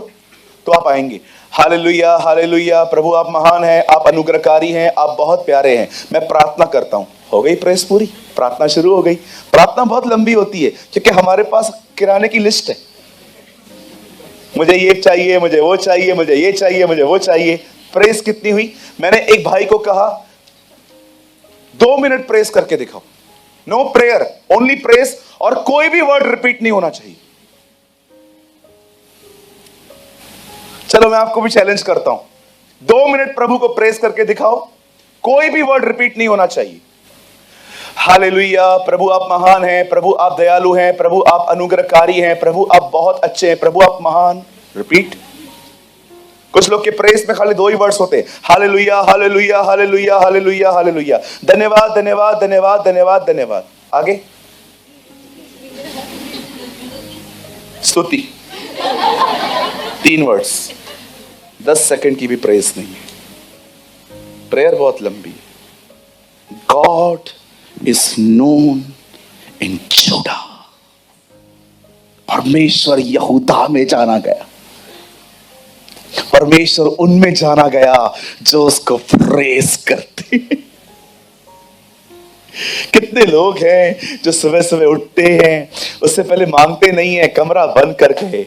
तो आप आएंगे, हालेलुया हालेलुया, प्रभु आप महान हैं, आप अनुग्रहकारी हैं, आप बहुत प्यारे हैं, मैं प्रार्थना करता हूं। हो गई प्रेस पूरी, प्रार्थना शुरू हो गई। प्रार्थना बहुत लंबी होती है क्योंकि हमारे पास किराने की लिस्ट है, मुझे ये चाहिए, मुझे वो चाहिए, मुझे ये चाहिए, मुझे वो चाहिए। प्रेस कितनी हुई? मैंने एक भाई को कहा 2 मिनट प्रेस करके दिखाओ, नो प्रेयर, ओनली प्रेस, और कोई भी वर्ड रिपीट नहीं होना चाहिए। चलो मैं आपको भी चैलेंज करता हूं, 2 मिनट प्रभु को प्रेस करके दिखाओ, कोई भी वर्ड रिपीट नहीं होना चाहिए। हालेलुया, प्रभु आप महान हैं, प्रभु आप दयालु हैं, प्रभु आप अनुग्रहकारी हैं, प्रभु आप बहुत अच्छे हैं, प्रभु आप महान। रिपीट। कुछ लोग के प्रेस में खाली 2 ही वर्ड्स होते हैं, hallelujah hallelujah hallelujah hallelujah hallelujah, धन्यवाद धन्यवाद धन्यवाद धन्यवाद धन्यवाद। आगे स्तुति, 3 वर्ड्स, 10 सेकंड की भी प्रेस नहीं है। प्रेयर बहुत लंबी है। गॉड इज नोन इन जुड़ा, परमेश्वर यहूदा में जाना गया, परमेश्वर उनमें जाना गया जो उसको प्रेस करते हैं। कितने लोग हैं जो सुबह सुबह उठते हैं, उससे पहले मांगते नहीं है, कमरा बंद करके,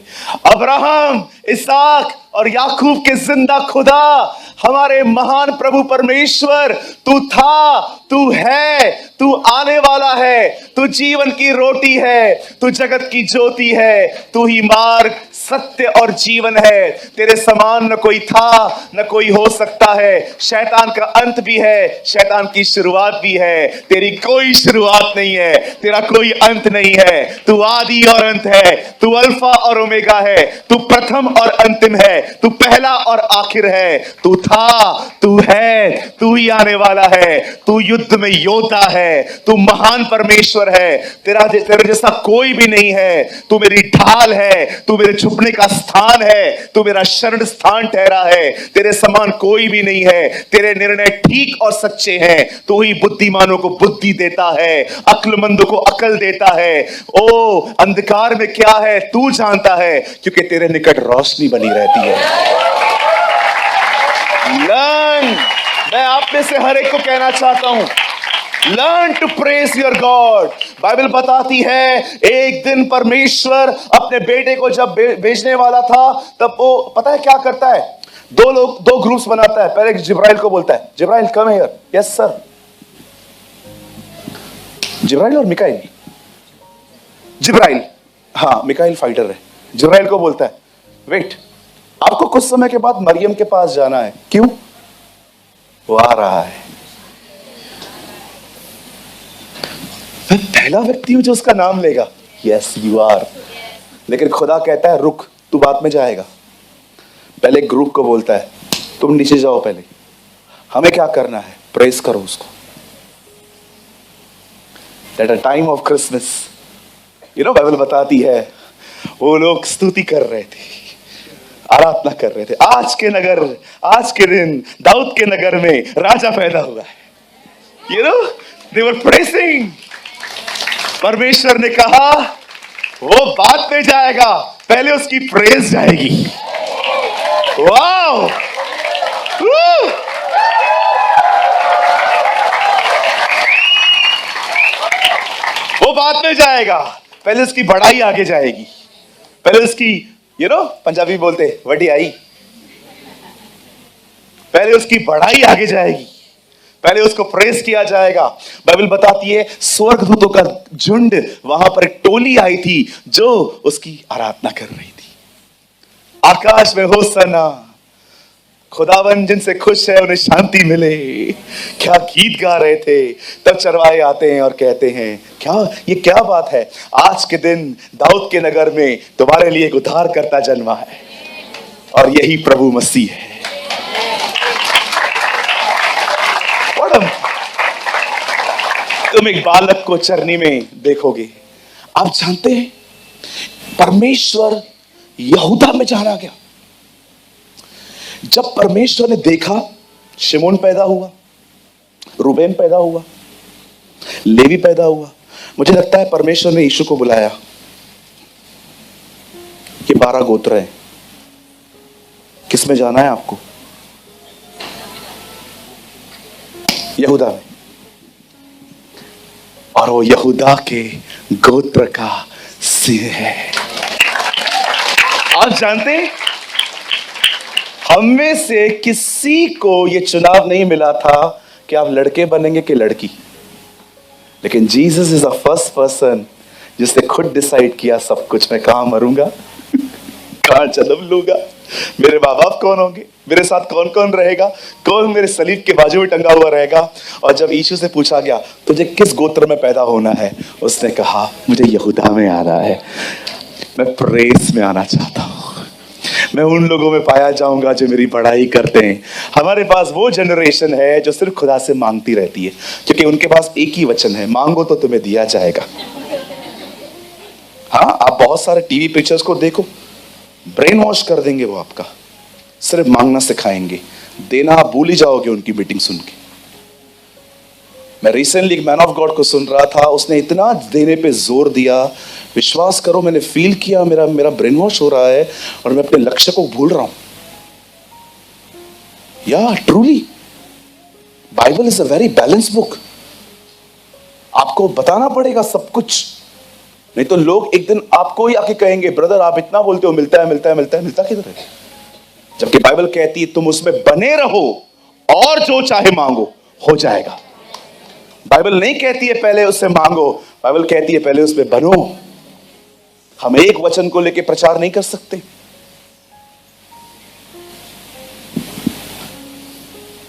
अब्राहम, इसहाक और याकूब के जिंदा खुदा, हमारे महान प्रभु परमेश्वर, तू था, तू है, तू आने वाला है, तू जीवन की रोटी है, तू जगत की ज्योति है, तू ही मार्ग सत्य और जीवन है, तेरे समान न कोई था न कोई हो सकता है। शैतान का अंत भी है, शैतान की शुरुआत भी है, तेरी कोई शुरुआत नहीं है, तेरा कोई अंत नहीं है, तू आदि और अंत है, तू अल्फा और ओमेगा है, तू प्रथम और अंतिम है, तू पहला और आखिर है, तू था, तू है, तू ही आने वाला है, तू युद्ध में योद्धा है, तू महान परमेश्वर है, तेरे जैसा कोई भी नहीं है, तू मेरी ढाल है, तू मेरे छुपने का स्थान है, तू मेरा शरण स्थान ठहरा है, तेरे समान कोई भी नहीं है, तेरे निर्णय ठीक और सच्चे हैं, तू ही बुद्धिमानों को बुद्धि देता है, अक्लमंदों को अकल देता है। ओ अंधकार में क्या है तू जानता है, क्योंकि तेरे निकट रोशनी बनी रहती है। मैं आप में से हर एक को कहना चाहता हूं, learn to praise your god. Bible बताती है एक दिन परमेश्वर अपने बेटे को जब भेजने वाला था, तब वो पता है क्या करता है, दो ग्रुप्स बनाता है। पहले जिब्राइल को बोलता है, Jibrail come here. Yes sir. Jibrail और मिकाइल, जिब्राइल, हाँ मिकाइल फाइटर है। जिब्राइल को बोलता है वेट, आपको कुछ समय के बाद मरियम के पास जाना है। क्यों? वो आ रहा है। मैं पहला व्यक्ति हूं जो उसका नाम लेगा। Yes you are. लेकिन खुदा कहता है रुक, तू बाद में जाएगा। पहले ग्रुप को बोलता है तुम नीचे जाओ, पहले हमें क्या करना है, प्रेस करो उसको। At a time of Christmas, Bible बताती है वो लोग स्तुति कर रहे थे, आराधना कर रहे थे। आज के दिन दाऊद के नगर में राजा पैदा हुआ है। दे वर प्रेसिंग। परमेश्वर ने कहा वो बाद में जाएगा, पहले उसकी प्रेज जाएगी। वाओ! वो बाद में जाएगा, पहले उसकी बड़ाई आगे जाएगी। पहले उसकी पंजाबी बोलते वडियाई, पहले उसकी बड़ाई आगे जाएगी, पहले उसको प्रेस किया जाएगा। बाइबल बताती है स्वर्गदूतों का झुंड, वहां पर एक टोली आई थी जो उसकी आराधना कर रही थी। आकाश में होसना, खुदावन जिनसे खुश है उन्हें शांति मिले, क्या गीत गा रहे थे। तब चरवाहे आते हैं और कहते हैं ये क्या बात है, आज के दिन दाऊद के नगर में तुम्हारे लिए एक उद्धारकर्ता जन्मा है और यही प्रभु मसीह है। तुम एक बालक को चरनी में देखोगे। आप जानते हैं परमेश्वर यहूदा में जाना गया। जब परमेश्वर ने देखा शिमोन पैदा हुआ, रूबेन पैदा हुआ, लेवी पैदा हुआ, मुझे लगता है परमेश्वर ने यीशु को बुलाया। ये 12 गोत्र हैं, किसमें जाना है आपको? यहूदा में। और वो यहूदा के गोत्र का सिंह है। आप जानते हैं हम में से किसी को ये चुनाव नहीं मिला था कि आप लड़के बनेंगे कि लड़की, लेकिन Jesus is the first person जिसने खुद डिसाइड किया सब कुछ। मैं कहां मरूंगा, कहां जन्म लूंगा, मेरे माँ बाप कौन होंगे, मेरे साथ कौन कौन रहेगा, कौन मेरे सलीब के बाजू में टंगा हुआ रहेगा। और जब यीशु से पूछा गया तुझे किस गोत्र में पैदा होना है, उसने कहा मुझे यहूदा में आना है, मैं प्रेस में आना चाहता हूं, मैं उन लोगों में पाया जाऊंगा जो मेरी बड़ाई करते हैं। हमारे पास वो जनरेशन है जो सिर्फ खुदा से मांगती रहती है, क्योंकि उनके पास एक ही वचन है, मांगो तो तुम्हें दिया जाएगा। हाँ, आप बहुत सारे टीवी पिक्चर्स को देखो, ब्रेन वॉश कर देंगे वो आपका, सिर्फ मांगना सिखाएंगे, देना आप भूल ही जाओगे उनकी मीटिंग सुन के। मैं रिसेंटली एक मैन ऑफ गॉड को सुन रहा था, उसने इतना देने पे जोर दिया, विश्वास करो मैंने फील किया मेरा ब्रेन वॉश हो रहा है और मैं अपने लक्ष्य को भूल रहा हूं। या truly Bible is a very balance book. आपको बताना पड़ेगा सब कुछ, नहीं तो लोग एक दिन आपको ही आके कहेंगे ब्रदर आप इतना बोलते हो, मिलता किधर है? जबकि बाइबल कहती है तुम उसमें बने रहो और जो चाहे मांगो हो जाएगा। बाइबल नहीं कहती है पहले उससे मांगो, बाइबल कहती है पहले उसमें बनो। हम एक वचन को लेकर प्रचार नहीं कर सकते।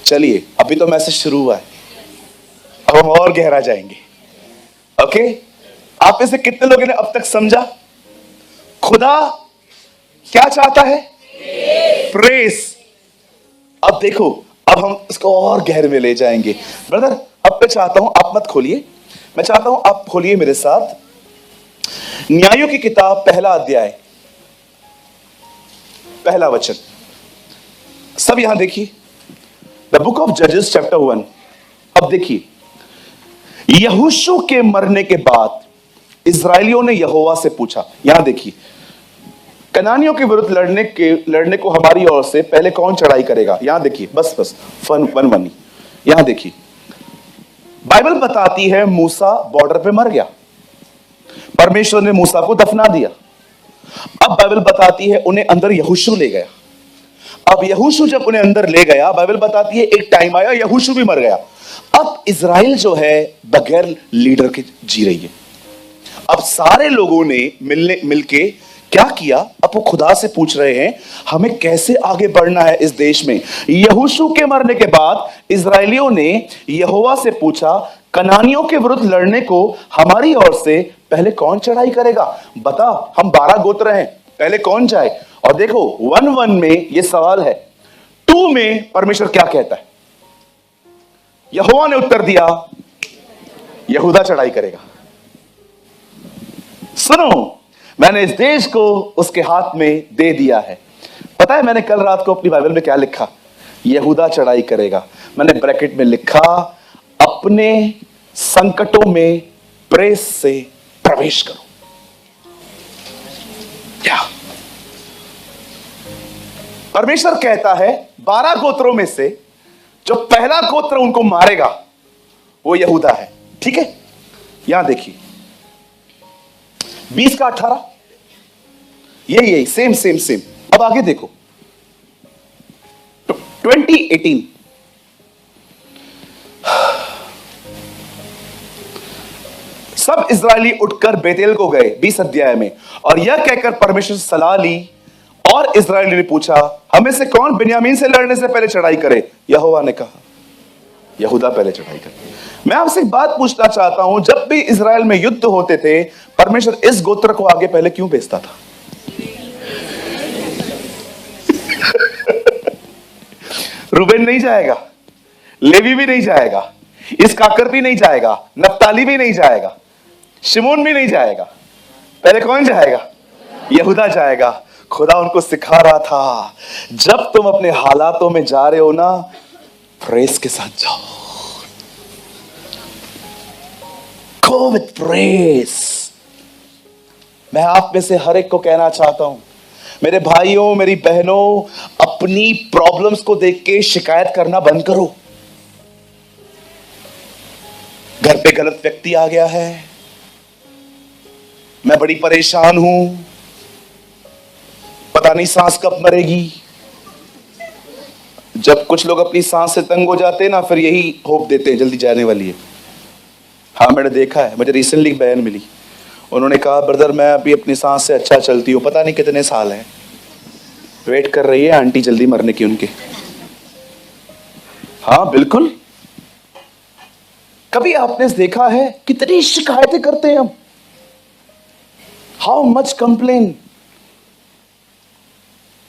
चलिए अभी तो मैसेज शुरू हुआ है, अब हम और गहरा जाएंगे। ओके, आप में से कितने लोगों ने अब तक समझा खुदा क्या चाहता है? प्रेस। अब देखो, अब हम इसको और गहरे में ले जाएंगे। ब्रदर अब मैं चाहता हूं आप मत खोलिए, मैं चाहता हूं आप खोलिए मेरे साथ न्यायों की किताब पहला अध्याय पहला वचन। सब यहां देखिए, द बुक ऑफ जजेस चैप्टर 1। अब देखिए, यहोशू के मरने के बाद इजरायलियों ने यहोवा से पूछा। यहां देखिए, कनानियों के विरुद्ध लड़ने को हमारी ओर से पहले कौन चढ़ाई करेगा? यहां देखिए, बस वन यहां देखिए, बाइबल बताती है मूसा बॉर्डर पे मर गया, परमेश्वर ने मूसा को दफना दिया। अब बाइबल बताती है उन्हें अंदर यहोशू ले गया। अब यहोशू जब उन्हें अंदर ले गया, बाइबल बताती है एक टाइम आया यहोशू भी मर गया। अब इजराइल जो है बगैर लीडर के जी रही है। अब सारे लोगों ने मिलके क्या किया, अब वो खुदा से पूछ रहे हैं हमें कैसे आगे बढ़ना है इस देश में। यहोशू के मरने के बाद इजराइलियों ने यहोवा से पूछा, कनानियों के विरुद्ध लड़ने को हमारी ओर से पहले कौन चढ़ाई करेगा? बता, हम 12 गोत्र हैं, पहले कौन जाए? और देखो 1:1 में यह सवाल है, 2 में परमेश्वर क्या कहता है? यहोवा ने उत्तर दिया, यहूदा चढ़ाई करेगा। सुनो, मैंने इस देश को उसके हाथ में दे दिया है। पता है मैंने कल रात को अपनी बाइबल में क्या लिखा? यहूदा चढ़ाई करेगा। मैंने ब्रैकेट में लिखा, अपने संकटों में प्रेस से प्रवेश करो। क्या परमेश्वर कहता है 12 गोत्रों में से जो पहला गोत्र उनको मारेगा वो यहूदा है। ठीक है, यहां देखिए 20 का 18, यही सेम सेम सेम। अब आगे देखो 20:18, सब इजरायली उठकर बेतेल को गए 20 अध्याय में, और यह कहकर परमेश्वर से सलाह ली। और इजरायली ने पूछा, हमें से कौन बिन्यामीन से लड़ने से पहले चढ़ाई करे? यहोवा ने कहा, यहूदा पहले चढ़ाई करे। मैं आपसे एक बात पूछना चाहता हूं, जब भी इजराइल में युद्ध होते थे परमेश्वर इस गोत्र को आगे पहले क्यों भेजता था? रूबेन नहीं जाएगा, लेवी भी नहीं जाएगा, इसकाकर भी नहीं जाएगा, नप्ताली भी नहीं जाएगा, शिमोन भी नहीं जाएगा, पहले कौन जाएगा? यहूदा जाएगा। खुदा उनको सिखा रहा था, जब तुम अपने हालातों में जा रहे हो ना, प्रेस के साथ जाओ, गो विथ प्रेस। मैं आप में से हर एक को कहना चाहता हूं, मेरे भाइयों मेरी बहनों, अपनी प्रॉब्लम्स को देख के शिकायत करना बंद करो। घर पे गलत व्यक्ति आ गया है, मैं बड़ी परेशान हूं, पता नहीं सांस कब मरेगी। जब कुछ लोग अपनी सांस से तंग हो जाते हैं ना, फिर यही होप देते हैं जल्दी जाने वाली है। हाँ मैंने देखा है, मुझे रिसेंटली बहन मिली, उन्होंने कहा ब्रदर मैं अभी अपनी सांस से अच्छा चलती हूँ, पता नहीं कितने साल हैं, वेट कर रही है आंटी जल्दी मरने की उनके। हाँ बिल्कुल, कभी आपने देखा है कितनी शिकायतें करते हैं हम? How much complain.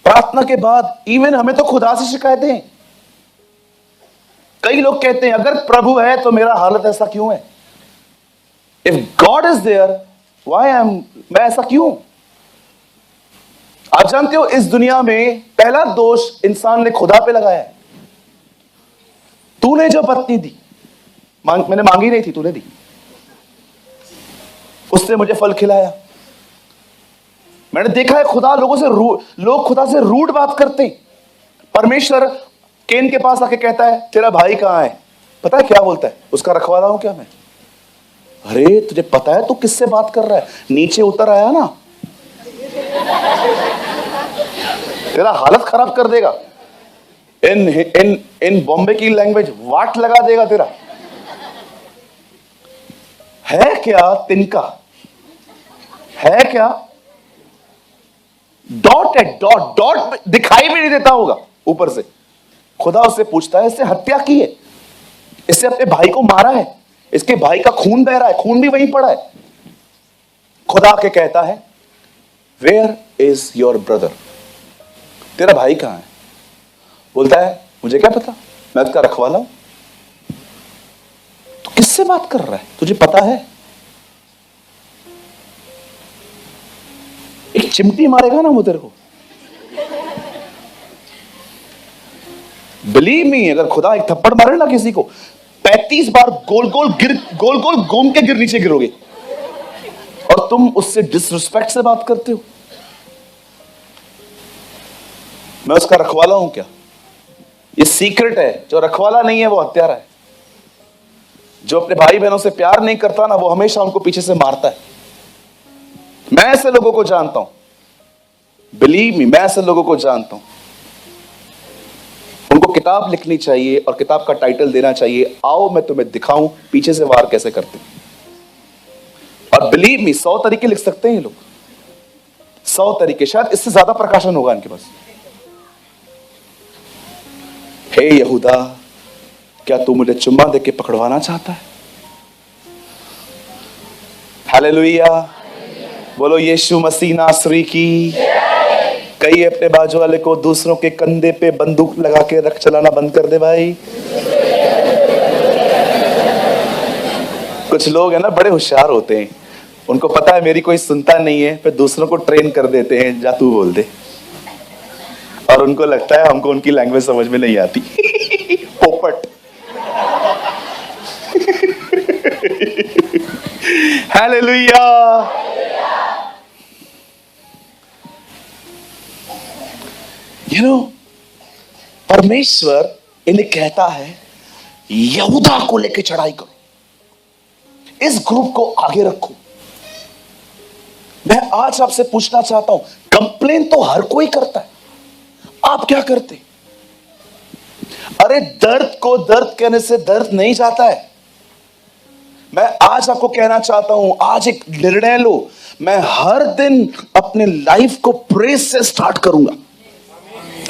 प्रार्थना के बाद इवन हमें तो खुदा से शिकायतें हैं। कई लोग कहते हैं अगर प्रभु है तो मेरा हालत ऐसा क्यों है? If god is there why मैं ऐसा क्यों? आप जानते हो इस दुनिया में पहला दोष इंसान ने खुदा पे लगाया है। तूने जो पत्नी दी, मैंने मांगी नहीं थी, तूने दी, उसने मुझे फल खिलाया। मैंने देखा है खुदा लोग खुदा से रूड बात करते हैं। परमेश्वर केन के पास आके कहता है तेरा भाई कहां है? पता है क्या बोलता है? उसका रखवाला हूं क्या मैं? अरे तुझे पता है तू किससे बात कर रहा है? नीचे उतर आया ना, तेरा हालत खराब कर देगा। इन बॉम्बे की लैंग्वेज वाट लगा देगा तेरा। है क्या तिनका? है क्या? डॉट है, डॉट डॉट दिखाई भी नहीं देता होगा ऊपर से। खुदा उससे पूछता है इससे हत्या की है, इससे अपने भाई को मारा है, इसके भाई का खून बह रहा है, खून भी वहीं पड़ा है। खुदा के कहता है वेयर इज योर ब्रदर? तेरा भाई कहां है? बोलता है मुझे क्या पता, मैं उसका रखवाला हूं। तो किससे बात कर रहा है? तुझे पता है? एक चिमटी मारेगा ना वो तेरे को। बिलीव मी, अगर खुदा एक थप्पड़ मारे ना किसी को, 35 बार गोल गोल घूम के नीचे गिरोगे। और तुम उससे डिसरिस्पेक्ट से बात करते हो। मैं उसका रखवाला हूं क्या? ये सीक्रेट है, जो रखवाला नहीं है वो हत्यारा है। जो अपने भाई बहनों से प्यार नहीं करता ना, वो हमेशा उनको पीछे से मारता है। मैं ऐसे लोगों को जानता हूं, बिलीव मी, मैं ऐसे लोगों को जानता हूं। उनको किताब लिखनी चाहिए और किताब का टाइटल देना चाहिए, आओ मैं तुम्हें दिखाऊं पीछे से वार कैसे करते। और बिलीव मी, 100 तरीके लिख सकते हैं ये लोग, 100 तरीके, शायद इससे ज्यादा प्रकाशन होगा इनके पास। हे यहूदा, क्या तू मुझे चुम्मा देके पकड़वाना चाहता है? हालेलुया, बोलो यीशु मसीह नासरी की। कई अपने बाजू वाले को, दूसरों के कंधे पे बंदूक लगा के रख चलाना बंद कर दे भाई। कुछ लोग है ना, बड़े होशियार होते हैं, उनको पता है मेरी कोई सुनता नहीं है, फिर दूसरों को ट्रेन कर देते हैं, जा तू बोल दे, और उनको लगता है हमको उनकी लैंग्वेज समझ में नहीं आती। पोपट। हालेलुया। परमेश्वर इन्हें कहता है यहूदा को लेकर चढ़ाई करो, इस ग्रुप को आगे रखो। मैं आज आपसे पूछना चाहता हूं, कंप्लेन तो हर कोई करता है, आप क्या करते? अरे दर्द को दर्द कहने से दर्द नहीं जाता है। मैं आज आपको कहना चाहता हूं, आज एक निर्णय लो, मैं हर दिन अपने लाइफ को प्रेज से स्टार्ट करूंगा।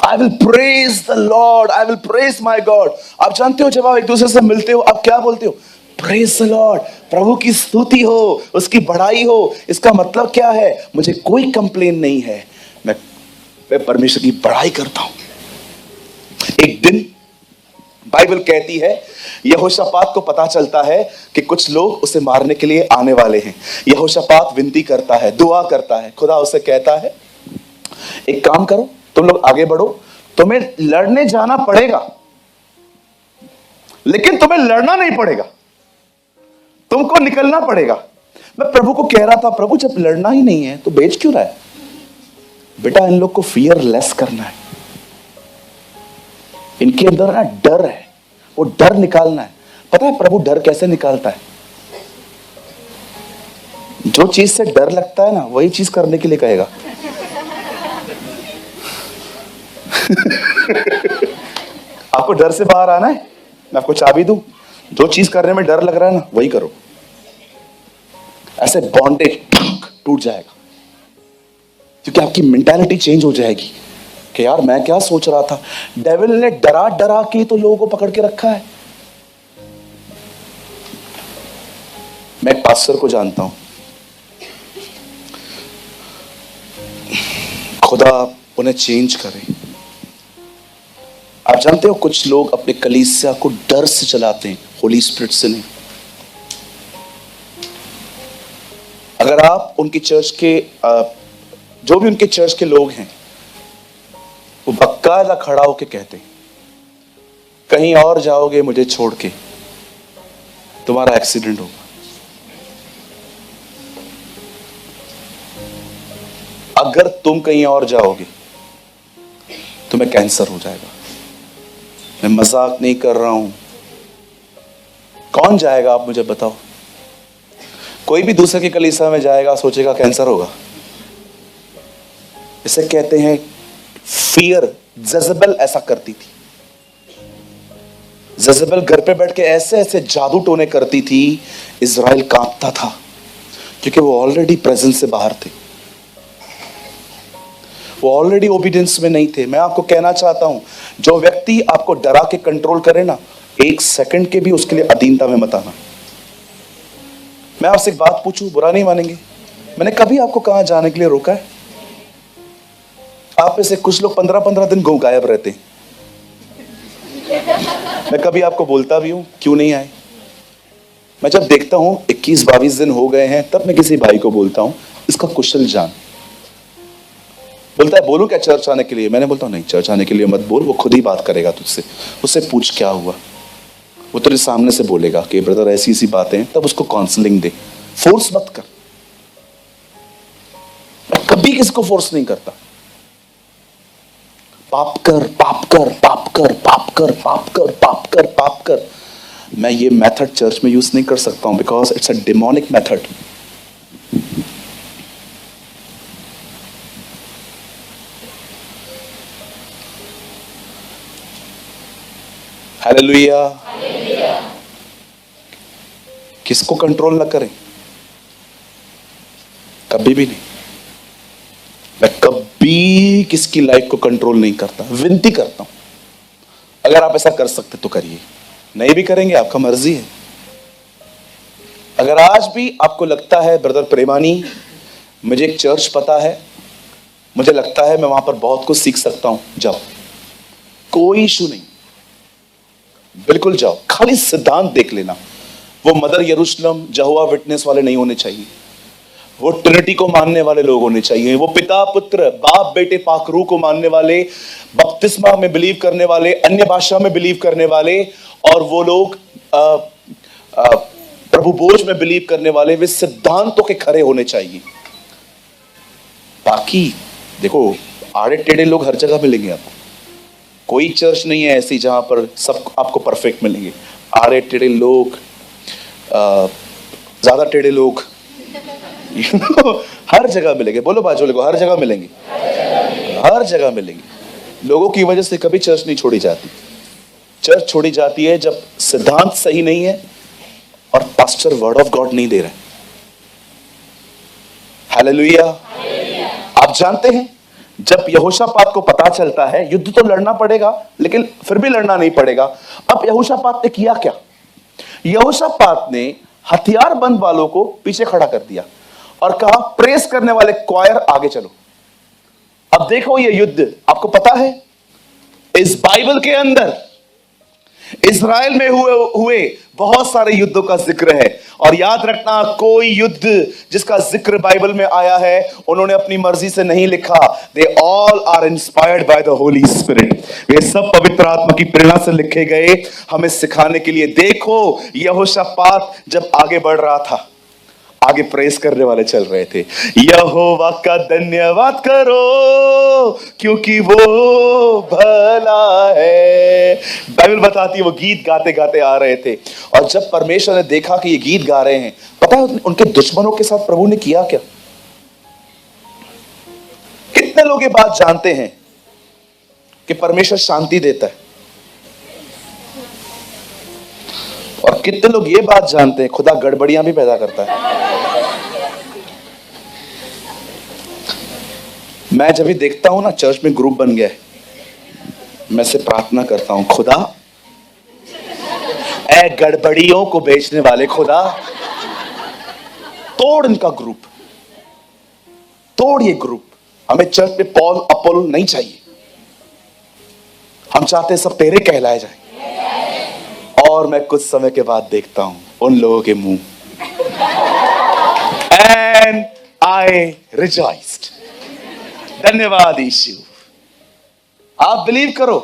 I will praise the Lord, I will praise my God। आप जानते हो जब आप एक दूसरे से मिलते हो, आप क्या बोलते हो? Praise the Lord, प्रभु की स्तुति हो, उसकी बढ़ाई हो। इसका मतलब क्या है? मुझे कोई कंप्लेन नहीं है, मैं परमेश्वर की बढ़ाई करता हूं। एक दिन बाइबल कहती है, यहोशापात को पता चलता है कि कुछ लोग उसे मारने के लिए आने वाले हैं। यहोशापात विनती करता है, दुआ करता है, खुदा उसे कहता है एक काम करो, तुम लोग आगे बढ़ो, तुम्हें लड़ने जाना पड़ेगा, लेकिन तुम्हें लड़ना नहीं पड़ेगा, तुमको निकलना पड़ेगा। मैं प्रभु को कह रहा था, प्रभु जब लड़ना ही नहीं है तो बेच क्यों रहा है? बेटा इन लोग को फियरलेस करना है, इनके अंदर ना डर है, वो डर निकालना है। पता है प्रभु डर कैसे निकालता है? जो चीज से डर लगता है ना, वही चीज करने के लिए कहेगा। आपको डर से बाहर आना है, मैं आपको चाबी दूं, जो चीज करने में डर लग रहा है ना, वही करो। ऐसे बॉन्डेज टूट जाएगा, क्योंकि आपकी मेंटालिटी चेंज हो जाएगी कि यार मैं क्या सोच रहा था। डेविल ने डरा डरा के तो लोगों को पकड़ के रखा है। मैं एक पास्टर को जानता हूं, खुदा उन्हें चेंज करे। आप जानते हो कुछ लोग अपने कलीसिया को डर से चलाते हैं, होली स्पिरिट से नहीं। अगर आप उनकी चर्च के जो भी उनके चर्च के लोग हैं, वो बकायदा खड़ा होके कहते हैं कहीं और जाओगे मुझे छोड़ के, तुम्हारा एक्सीडेंट होगा। अगर तुम कहीं और जाओगे तुम्हें कैंसर हो जाएगा। मैं मजाक नहीं कर रहा हूं। कौन जाएगा आप मुझे बताओ? कोई भी दूसरे की कलीसिया में जाएगा, सोचेगा कैंसर होगा। इसे कहते हैं फियर। जज़ेबेल ऐसा करती थी। जज़ेबेल घर पे बैठ के ऐसे ऐसे जादू टोने करती थी, इज़राइल कांपता था, क्योंकि वो ऑलरेडी प्रेजेंस से बाहर थे, वो ऑलरेडी ओबीडियंस में नहीं थे। मैं आपको कहना चाहता हूं, जो व्यक्ति आपको डरा के कंट्रोल करे ना, एक सेकंड के भी उसके लिए अधीनता में मत आना। मैं आपसे एक बात पूछूं, बुरा नहीं मानेंगे? मैंने कभी आपको कहां जाने के लिए रोका है? आप में से कुछ लोग 15-15 दिन गायब रहते हैं। मैं कभी आपको बोलता भी हूं क्यों नहीं आए? मैं जब देखता हूं 21-22 दिन हो गए हैं, तब मैं किसी भाई को बोलता हूं इसका कुशल जान। बोलता है बोलूं क्या चर्च आने के लिए? मैंने बोलता हूं नहीं, चर्च आने के लिए मत बोल, वो खुद ही बात करेगा तुझसे। उससे पूछ क्या हुआ, वो तेरे सामने से बोलेगा कि ब्रदर ऐसी ऐसी बातें हैं, तब उसको काउंसलिंग दे। फोर्स मत कर। मैं कभी किसी को फोर्स नहीं करता। पाप कर, पाप कर, पाप कर, पाप कर, पाप कर, पाप कर, पाप कर। मैं ये मेथड चर्च में यूज नहीं कर सकता हूं because it's a demonic method. Hallelujah. किसको कंट्रोल ना करें, कभी भी नहीं। मैं कभी किसकी लाइफ को कंट्रोल नहीं करता, विनती करता हूं अगर आप ऐसा कर सकते तो करिए, नहीं भी करेंगे आपका मर्जी है। अगर आज भी आपको लगता है ब्रदर प्रेमानी मुझे एक चर्च पता है, मुझे लगता है मैं वहां पर बहुत कुछ सीख सकता हूं, जाओ, कोई इशू नहीं, बिल्कुल जाओ। खाली सिद्धांत देख लेना, वो मदर यरूशलेम जहोवा विटनेस वाले नहीं होने चाहिए, वो ट्रिनिटी को मानने वाले लोग होने चाहिए, वो पिता पुत्र बाप बेटे पाकरू को मानने वाले, बपतिस्मा में बिलीव करने वाले, अन्य भाषा में बिलीव करने वाले, और वो लोग प्रभु बोझ में बिलीव करने वाले, वे सिद्धांतों के खरे होने चाहिए। बाकी देखो आड़े टेढ़े लोग हर जगह मिलेंगे आपको, कोई चर्च नहीं है ऐसी जहां पर सब आपको परफेक्ट मिलेंगे। आड़े टेढ़े लोग, ज्यादा टेढ़े लोग हर जगह मिलेंगे। बोलो बाजू को, हर जगह मिलेंगे, हर जगह मिलेंगे। लोगों की वजह से कभी चर्च नहीं छोड़ी जाती। चर्च छोड़ी जाती है जब सिद्धांत सही नहीं है और पास्टर वर्ड ऑफ गॉड नहीं दे रहे। हालेलुया। आप जानते हैं जब यहोशापात को पता चलता है युद्ध तो लड़ना पड़ेगा, लेकिन फिर भी लड़ना नहीं पड़ेगा, अब यहोशापात ने किया क्या? यहोशापात ने हथियारबंद वालों को पीछे खड़ा कर दिया और कहा प्रेस करने वाले क्वायर आगे चलो। अब देखो ये युद्ध आपको पता है, इस बाइबल के अंदर इज़राइल में हुए बहुत सारे युद्धों का जिक्र है, और याद रखना कोई युद्ध जिसका जिक्र बाइबल में आया है उन्होंने अपनी मर्जी से नहीं लिखा। They all are inspired by the Holy Spirit. वे सब पवित्र आत्मा की प्रेरणा से लिखे गए हमें सिखाने के लिए। देखो यहोशापात जब आगे बढ़ रहा था, आगे प्रेस करने वाले चल रहे थे, यहोवा का धन्यवाद करो क्योंकि वो भला है। बाइबल बताती है वो गीत गाते गाते आ रहे थे, और जब परमेश्वर ने देखा कि ये गीत गा रहे हैं, पता है उनके दुश्मनों के साथ प्रभु ने किया क्या? कितने लोग ये बात जानते हैं कि परमेश्वर शांति देता है, और कितने लोग ये बात जानते हैं खुदा गड़बड़ियां भी पैदा करता है। मैं जब भी देखता हूं ना चर्च में ग्रुप बन गया है, मैं से प्रार्थना करता हूं खुदा ए गड़बड़ियों को बेचने वाले खुदा तोड़ इनका ग्रुप, तोड़ ये ग्रुप। हमें चर्च में पॉल अपोल नहीं चाहिए, हम चाहते सब तेरे कहलाए जाए। और मैं कुछ समय के बाद देखता हूं उन लोगों के मुंह, एंड आई रिजॉइस्ड। धन्यवाद यीशु। आप बिलीव करो,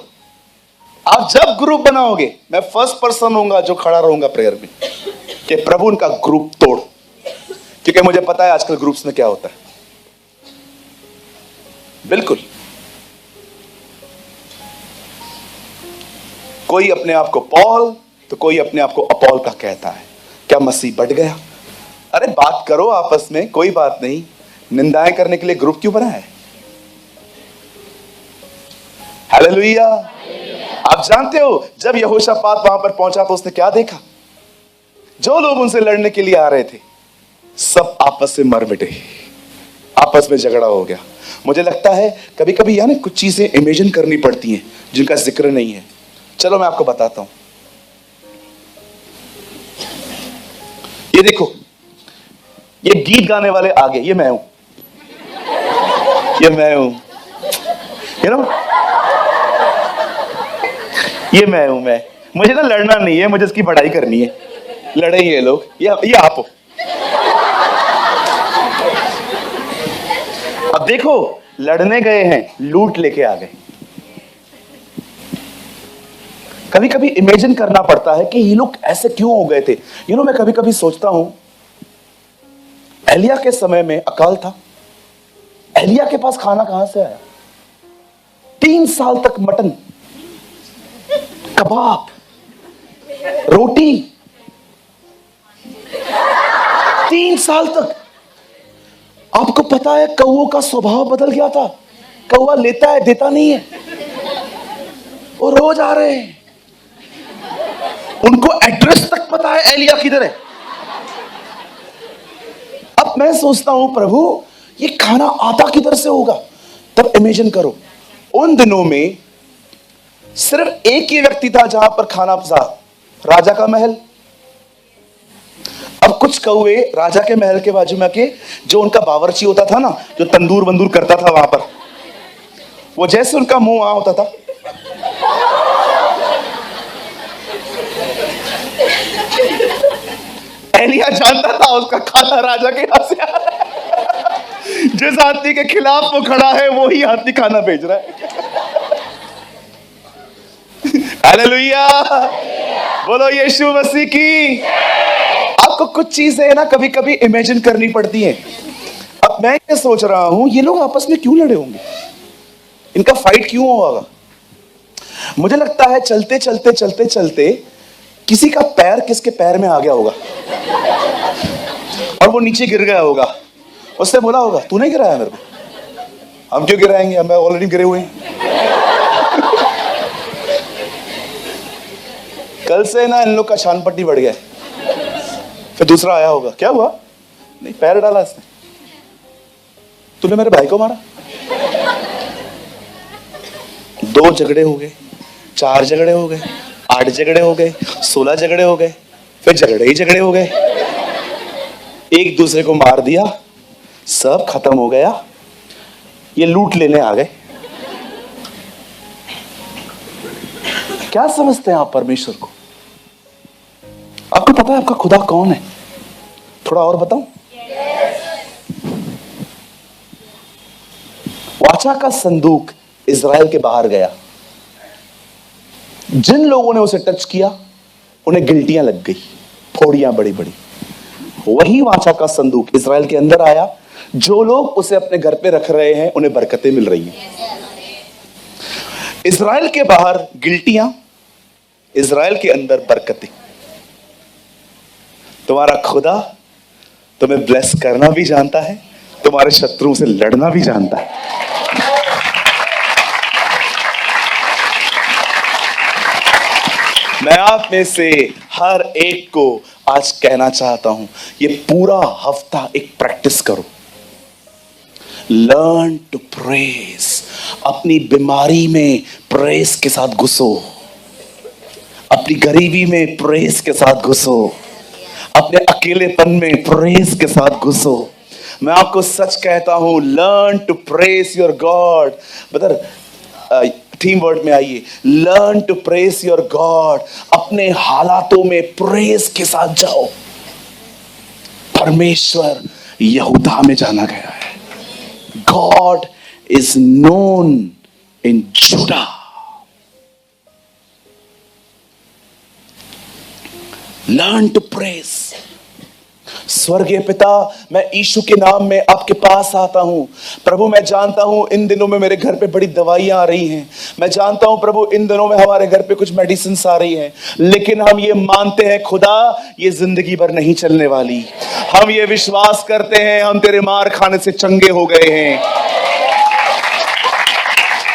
आप जब ग्रुप बनाओगे मैं फर्स्ट पर्सन होऊंगा जो खड़ा रहूंगा प्रेयर में कि प्रभु उनका ग्रुप तोड़, क्योंकि मुझे पता है आजकल ग्रुप्स में क्या होता है। बिल्कुल, कोई अपने आप को पॉल तो कोई अपने आप को अपॉल का कहता है। क्या मसीह बढ़ गया? अरे बात करो आपस में, कोई बात नहीं। निंदाएं करने के लिए ग्रुप क्यों बनाया है? हालेलुया। आप जानते हो जब यहोशापात वहां पर पहुंचा तो उसने क्या देखा? जो लोग उनसे लड़ने के लिए आ रहे थे सब आपस में मर मिटे, आपस में झगड़ा हो गया। मुझे लगता है कभी कभी यानी कुछ चीजें इमेजिन करनी पड़ती हैं जिनका जिक्र नहीं है। चलो मैं आपको बताता हूं। ये देखो, ये गीत गाने वाले आगे, ये मैं हूं, ये मैं हूं, यू नो, ये मैं हूं। मैं, मुझे ना लड़ना नहीं है, मुझे इसकी बढ़ाई करनी है। लड़े ये लोग, ये आप हो। अब देखो लड़ने गए हैं, लूट लेके आ गए। कभी कभी इमेजिन करना पड़ता है कि ये लोग ऐसे क्यों हो गए थे। यू नो, मैं कभी कभी सोचता हूं एलिया के समय में अकाल था, एलिया के पास खाना कहां से आया? 3 साल तक मटन, कबाब, रोटी 3 साल तक। आपको पता है कौओं का स्वभाव बदल गया था। कौवा लेता है, देता नहीं है। वो रोज आ रहे हैं, उनको एड्रेस तक पता है एलिया किधर है। अब मैं सोचता हूं प्रभु ये खाना आता किधर से होगा। तब इमेजिन करो, उन दिनों में सिर्फ एक ही व्यक्ति था जहां पर खाना पसा, राजा का महल। अब कुछ कौवे राजा के महल के बाजू में आके, जो उनका बावर्ची होता था ना, जो तंदूर बंदूर करता था वहां पर, वो जैसे उनका मुंह वहां होता था, एलिया जानता था उसका खाना राजा के हाथ से आ रहा है। जिस आदमी के खिलाफ वो खड़ा है वो ही आदमी खाना भेज रहा है। हालेलुया, बोलो यीशु मसीह की। आपको कुछ चीजें ना कभी कभी इमेजिन करनी पड़ती हैं। अब मैं ये सोच रहा हूं ये लोग आपस में क्यों लड़े होंगे, इनका फाइट क्यों होगा। मुझे लगता है चलते चलते चलते चलते किसी का पैर किसके पैर में आ गया होगा और वो नीचे गिर गया होगा। उसने बोला होगा तूने गिराया मेरे को। हम क्यों गिराएंगे, हम ऑलरेडी गिरे हुए हैं। कल से ना इन लोग का शान पट्टी बढ़ गया। फिर दूसरा आया होगा, क्या हुआ, नहीं पैर डाला इसने, तूने मेरे भाई को मारा। 2 झगड़े हो गए, 4 झगड़े हो गए, 8 झगड़े हो गए, 16 झगड़े हो गए, फिर झगड़े ही झगड़े हो गए, एक दूसरे को मार दिया, सब खत्म हो गया। ये लूट लेने आ गए। क्या समझते हैं आप परमेश्वर को? आपको पता है आपका खुदा कौन है? थोड़ा और बताऊं? वाचा का संदूक इज़राइल के बाहर गया। जिन लोगों ने उसे टच किया उन्हें गिल्टियां लग गई, फोड़ियां बड़ी बड़ी। वही वाचा का संदूक इज़राइल के अंदर आया। जो लोग उसे अपने घर पे रख रहे हैं उन्हें बरकतें मिल रही हैं। इज़राइल के बाहर गिल्टियां, इज़राइल के अंदर बरकतें। तुम्हारा खुदा तुम्हें ब्लेस करना भी जानता है, तुम्हारे शत्रुओं से लड़ना भी जानता है। मैं आप में से हर एक को आज कहना चाहता हूं, ये पूरा हफ्ता एक प्रैक्टिस करो। Learn to praise. अपनी बीमारी में प्रेज के साथ घुसो, अपनी गरीबी में प्रेज के साथ घुसो, अपने अकेलेपन में प्रेज के साथ घुसो। मैं आपको सच कहता हूं, learn to praise your god. Brother theme word में आइए, learn to praise your god. अपने हालातों में प्रेज के साथ जाओ। परमेश्वर यहूदा में जाना गया है। God is known in Judah. Learn to praise. स्वर्गीय पिता, मैं यीशु के नाम में आपके पास आता हूं। प्रभु मैं जानता हूं इन दिनों में मेरे घर पे बड़ी दवाइयां आ रही हैं। मैं जानता हूं प्रभु इन दिनों में हमारे घर पे कुछ मेडिसिन आ रही हैं, लेकिन हम ये मानते हैं खुदा ये जिंदगी भर नहीं चलने वाली। हम ये विश्वास करते हैं हम तेरे मार खाने से चंगे हो गए हैं।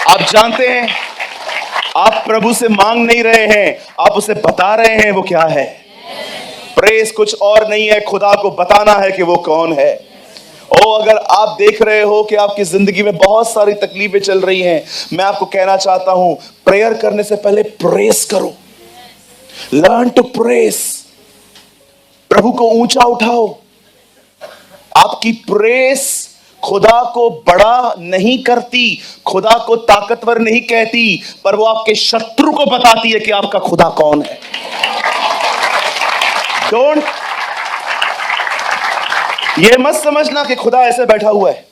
आप जानते हैं, आप प्रभु से मांग नहीं रहे हैं, आप उसे बता रहे हैं वो क्या है। प्रेस कुछ और नहीं है, खुदा को बताना है कि वो कौन है। ओ अगर आप देख रहे हो कि आपकी जिंदगी में बहुत सारी तकलीफें चल रही हैं, मैं आपको कहना चाहता हूं प्रेयर करने से पहले प्रेस करो। Learn to press. प्रभु को ऊंचा उठाओ। आपकी प्रेस खुदा को बड़ा नहीं करती, खुदा को ताकतवर नहीं कहती, पर वो आपके शत्रु को बताती है कि आपका खुदा कौन है। डोंट, ये मत समझना कि खुदा ऐसे बैठा हुआ है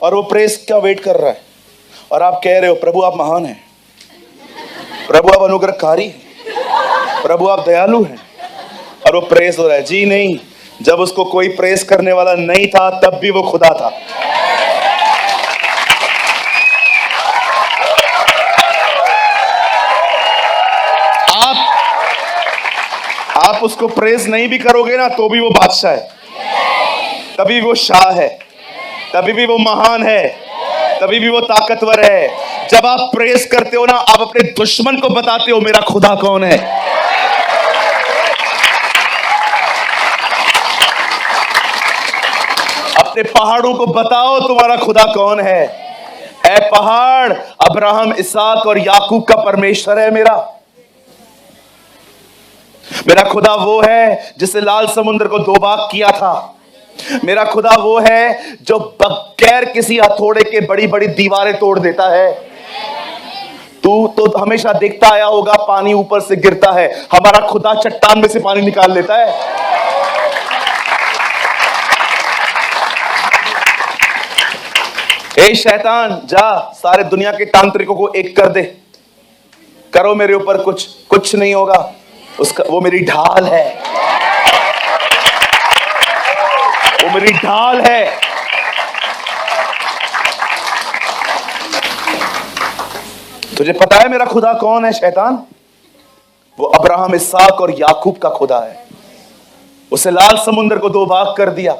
और वो प्रेस का वेट कर रहा है और आप कह रहे हो प्रभु आप महान हैं, प्रभु आप अनुग्रहकारी हैं, प्रभु आप दयालु हैं, और वो प्रेस हो रहा है। जी नहीं, जब उसको कोई प्रेस करने वाला नहीं था तब भी वो खुदा था। आप आप उसको प्रेज नहीं भी करोगे ना तो भी वो बादशाह है, तभी वो शाह है, तभी भी वो महान है, तभी भी वो ताकतवर है। जब आप प्रेज करते हो ना, आप अपने दुश्मन को बताते हो मेरा खुदा कौन है। अपने पहाड़ों को बताओ तुम्हारा खुदा कौन है। ऐ पहाड़, अब्राहम, इसहाक और याकूब का परमेश्वर है मेरा। मेरा खुदा वो है जिसने लाल समुद्र को दो भाग किया था। मेरा खुदा वो है जो बगैर किसी हथौड़े के बड़ी बड़ी दीवारें तोड़ देता है। तू तो हमेशा देखता आया होगा पानी ऊपर से गिरता है, हमारा खुदा चट्टान में से पानी निकाल लेता है। ए शैतान, जा सारे दुनिया के तांत्रिकों को एक कर दे, करो मेरे ऊपर कुछ नहीं होगा। उसका वो मेरी ढाल है, वो मेरी ढाल है। तुझे पता है मेरा खुदा कौन है शैतान? वो अब्राहम, इसहाक और याकूब का खुदा है। उसे लाल समुद्र को दो भाग कर दिया,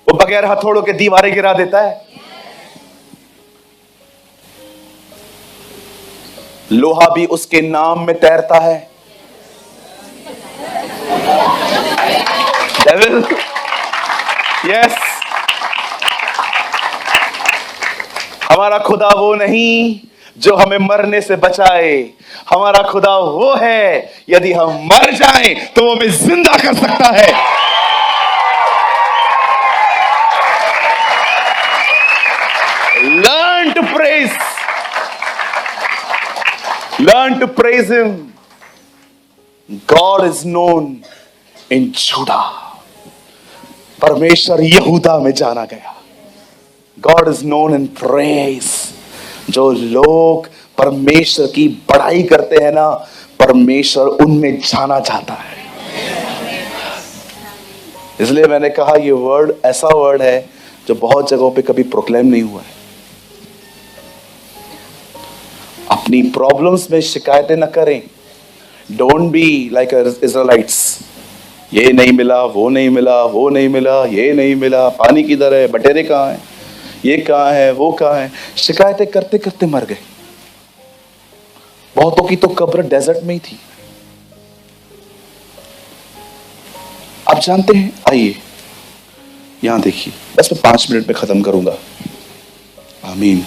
वो बगैर हथौड़ों के दीवारें गिरा देता है। लोहा भी उसके नाम में तैरता है। डेविल, यस, हमारा खुदा वो नहीं जो हमें मरने से बचाए। हमारा खुदा वो है यदि हम मर जाएं तो वो हमें जिंदा कर सकता है। Learn to praise. Learn to praise him. God is known in Judah. परमेश्वर यहूदा में जाना गया। God is known in praise. जो लोग परमेश्वर की बड़ाई करते हैं ना, परमेश्वर उनमें जाना जाता है। इसलिए मैंने कहा ये वर्ड ऐसा वर्ड है जो बहुत जगहों पे कभी प्रोक्लेम नहीं हुआ है। अपनी प्रॉब्लम्स में शिकायतें न करें। डोंट बी लाइक इज़राइलिट्स, ये नहीं मिला, वो नहीं मिला, वो नहीं मिला, ये नहीं मिला, पानी किधर है, बटेरे कहाँ हैं, ये कहाँ है, वो कहाँ है। शिकायतें करते करते मर गए। बहुतों की तो कब्र डेजर्ट में ही थी। आप जानते हैं, आइए यहां देखिए, बस मैं 5 मिनट में खत्म करूंगा। आमीन।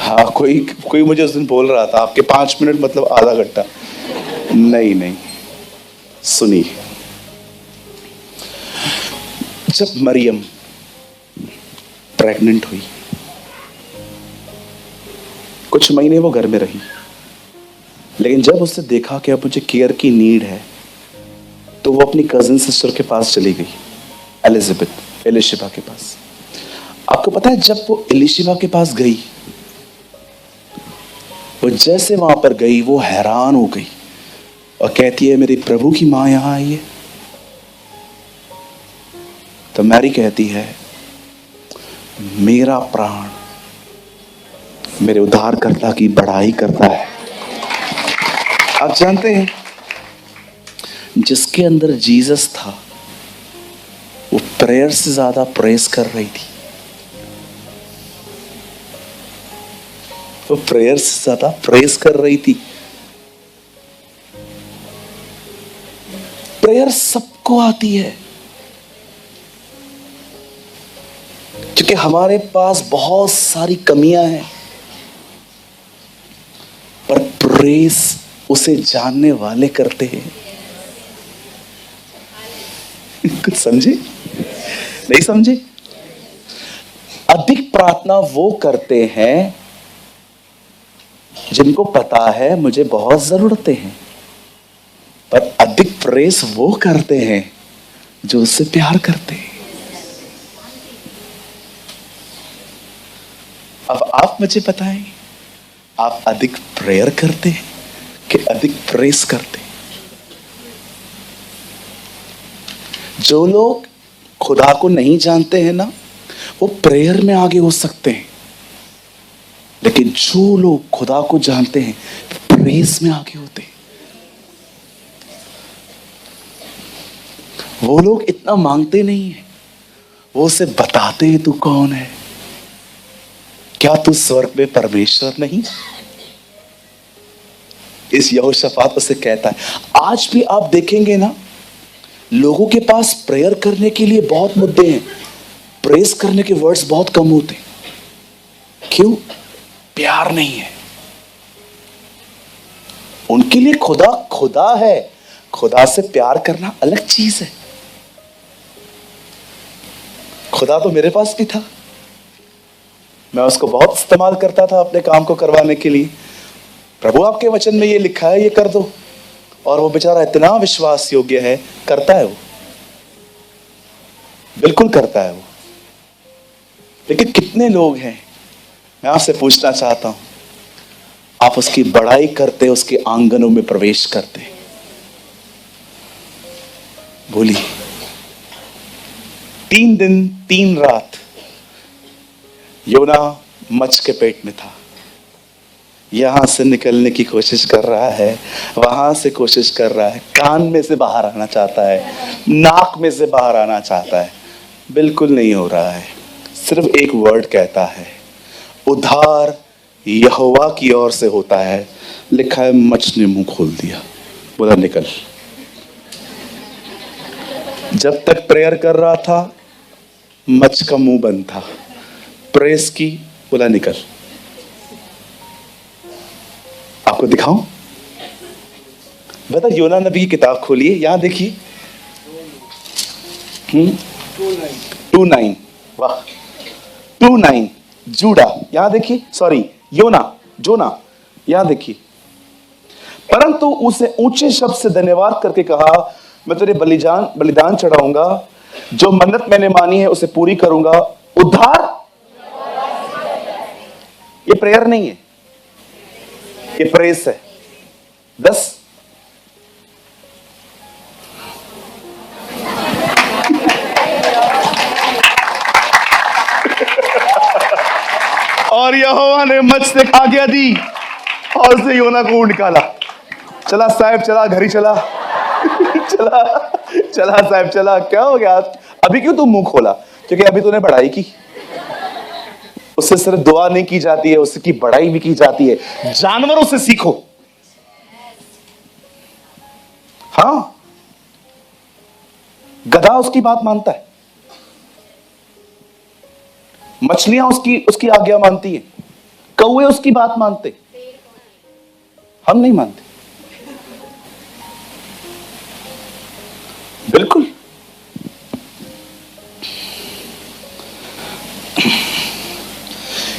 हाँ, कोई मुझे उस दिन बोल रहा था आपके 5 मिनट मतलब आधा घंटा। नहीं, सुनिए। जब मरियम प्रेग्नेंट हुई, कुछ महीने वो घर में रही, लेकिन जब उसने देखा कि अब मुझे केयर की नीड है, तो वो अपनी कजिन सिस्टर के पास चली गई, एलिशिबा के पास। आपको पता है, जब वो एलिशिबा के पास गई, वो जैसे वहां पर गई वो हैरान हो गई और कहती है मेरे प्रभु की मां यहां आई है। तो मैरी कहती है मेरा प्राण मेरे उद्धारकर्ता की बड़ाई करता है। आप जानते हैं, जिसके अंदर जीसस था वो प्रेयर से ज्यादा प्रेस कर रही थी। वो प्रेयर से ज्यादा प्रेस कर रही थी। प्रेयर सबको आती है, क्योंकि हमारे पास बहुत सारी कमियां हैं, पर प्रेस उसे जानने वाले करते हैं। कुछ समझे? नहीं समझे? अधिक प्रार्थना वो करते हैं जिनको पता है मुझे बहुत जरूरतें हैं, पर अधिक प्रेस वो करते हैं जो उससे प्यार करते हैं। अब आप मुझे बताएं, आप अधिक प्रेयर करते हैं कि अधिक प्रेस करते हैं? जो लोग खुदा को नहीं जानते हैं ना, वो प्रेयर में आगे हो सकते हैं, लेकिन जो लोग खुदा को जानते हैं प्रेस में आगे होते हैं। वो लोग इतना मांगते नहीं है, वो उसे बताते हैं तू कौन है। क्या तू स्वर्ग में परमेश्वर नहीं? इस यहोशापात उसे कहता है। आज भी आप देखेंगे ना, लोगों के पास प्रेयर करने के लिए बहुत मुद्दे हैं, प्रेस करने के वर्ड्स बहुत कम होते हैं। क्यों? प्यार नहीं है उनके लिए। खुदा खुदा है, खुदा से प्यार करना अलग चीज है। खुदा तो मेरे पास भी था, मैं उसको बहुत इस्तेमाल करता था अपने काम को करवाने के लिए। प्रभु आपके वचन में ये लिखा है, ये कर दो, और वो बेचारा इतना विश्वास योग्य है, करता है वो, बिल्कुल करता है वो। लेकिन कितने लोग हैं, मैं आपसे पूछना चाहता हूं, आप उसकी बड़ाई करते, उसके आंगनों में प्रवेश करते? बोलिए। 3 दिन 3 रात योना मच्छ के पेट में था। यहां से निकलने की कोशिश कर रहा है, वहां से कोशिश कर रहा है, कान में से बाहर आना चाहता है, नाक में से बाहर आना चाहता है, बिल्कुल नहीं हो रहा है। सिर्फ एक वर्ड कहता है, उद्धार यहोवा की ओर से होता है। लिखा है मच्छ ने मुंह खोल दिया, बोला निकल। जब तक प्रेयर कर रहा था मच्छ का मुंह बंद था, प्रेस की, बोला निकल। आपको दिखाऊं? बता, योना नबी की किताब खोलिए, यहां देखिए। 2:9, वाह, 2:9 जूडा, यहां देखिए, सॉरी जोना, यहां देखिए। परंतु उसे ऊंचे शब्द से धन्यवाद करके कहा, मैं तेरे बलिदान चढ़ाऊंगा, जो मन्नत मैंने मानी है उसे पूरी करूंगा। उद्धार, ये प्रेयर नहीं है, ये प्रेस है। 10 और यहोवा ने मच्छ से खा गया दी और उसे योना को निकाला। चला साहब, चला घर ही चला। चला साहब, चला। क्या हो गया? अभी क्यों तू मुंह खोला? क्योंकि अभी तूने बड़ाई की। उससे सिर्फ दुआ नहीं की जाती है, उसकी बड़ाई भी की जाती है। जानवरों से सीखो। हाँ, गधा उसकी बात मानता है, मछलियां उसकी आज्ञा मानती है, कौवे उसकी बात मानते, हम नहीं मानते। बिल्कुल।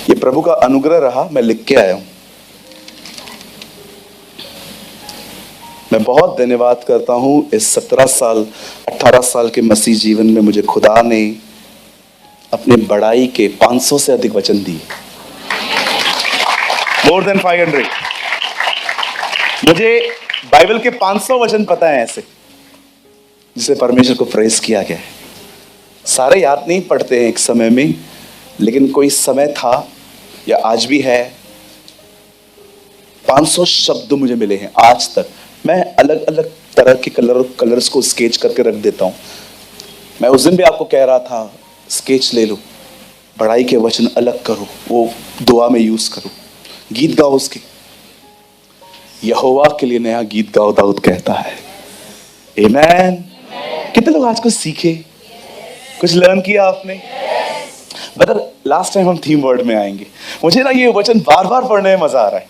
ये प्रभु का अनुग्रह रहा, मैं लिख के आया हूं। मैं बहुत धन्यवाद करता हूं इस 18 साल के मसीह जीवन में मुझे खुदा ने अपने बड़ाई के 500 से अधिक वचन दिए। More than 500। मुझे बाइबल के 500 वचन पता है ऐसे, जिसे परमेश्वर को प्रेस किया गया है। सारे याद नहीं पढ़ते हैं एक समय में, लेकिन कोई समय था या आज भी है, 500 शब्द मुझे मिले हैं आज तक। मैं अलग अलग तरह के कलर्स को स्केच करके रख देता हूं। मैं उस दिन भी आपको कह रहा था, स्केच ले लो, बड़ाई के वचन अलग करो, वो दुआ में यूज करो, गीत गाओ उसके। यहोवा के लिए नया गीत गाओ, दाऊद कहता है। आमेन। कितने लोग आज कुछ सीखे, कुछ लर्न किया आपने? बदर लास्ट टाइम हम थीम वर्ड में आएंगे। मुझे ना ये वचन बार बार पढ़ने में मजा आ रहा है।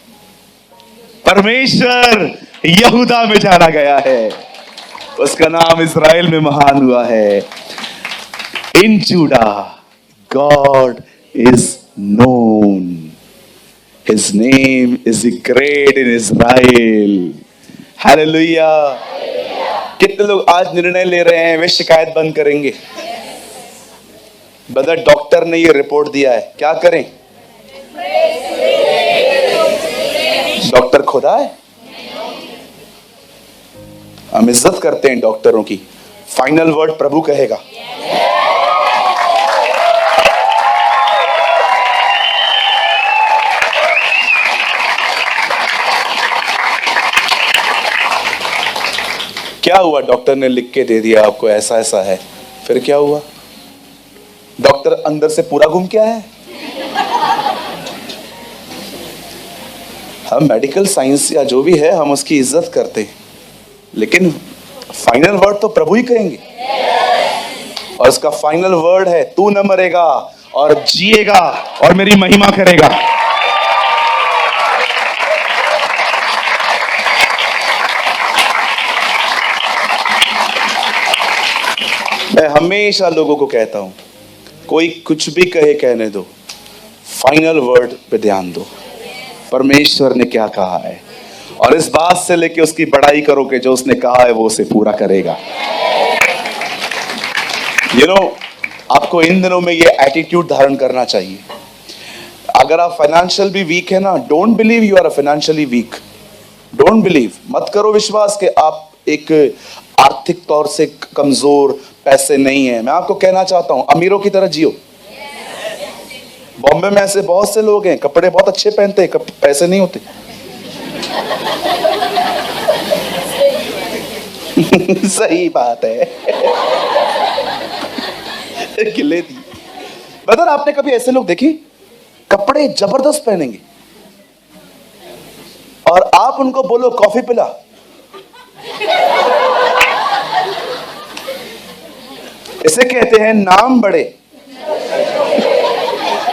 परमेश्वर यहूदा में जाना गया है, उसका नाम इस्राएल में महान हुआ है। In Judah God is known, his name is great in Israel. Hallelujah. कितने लोग आज निर्णय ले रहे हैं वे शिकायत बंद करेंगे? बदर डॉक्टर ने ये रिपोर्ट दिया है, क्या करें? डॉक्टर खुदा है? हम इज्जत करते हैं डॉक्टरों की, फाइनल वर्ड प्रभु कहेगा। क्या हुआ? डॉक्टर ने लिख के दे दिया आपको ऐसा ऐसा है, फिर क्या हुआ? डॉक्टर अंदर से पूरा घूम के आया है। हम मेडिकल साइंस या जो भी है हम उसकी इज्जत करते हैं, लेकिन फाइनल वर्ड तो प्रभु ही कहेंगे। और उसका फाइनल वर्ड है, तू न मरेगा और जिएगा और मेरी महिमा करेगा। मैं हमेशा लोगों को कहता हूं, कोई कुछ भी कहे कहने दो, फाइनल वर्ड पे ध्यान दो, परमेश्वर ने क्या कहा है, और इस बात से लेके उसकी बड़ाई करो कि जो उसने कहा है वो उसे पूरा करेगा। आपको इन दिनों में ये एटीट्यूड धारण करना चाहिए। अगर आप फाइनेंशियल भी वीक है ना, don't believe you are financially weak. Don't believe, मत करो विश्वास कि आप एक आर्थिक तौर से कमजोर, पैसे नहीं है। मैं आपको कहना चाहता हूं, अमीरों की तरह जियो। बॉम्बे में ऐसे बहुत से लोग हैं, कपड़े बहुत अच्छे पहनते हैं, पैसे नहीं होते। सही बात है। गिले थी। बदर, आपने कभी ऐसे लोग देखे, कपड़े जबरदस्त पहनेंगे और आप उनको बोलो कॉफी पिला, इसे कहते हैं नाम बड़े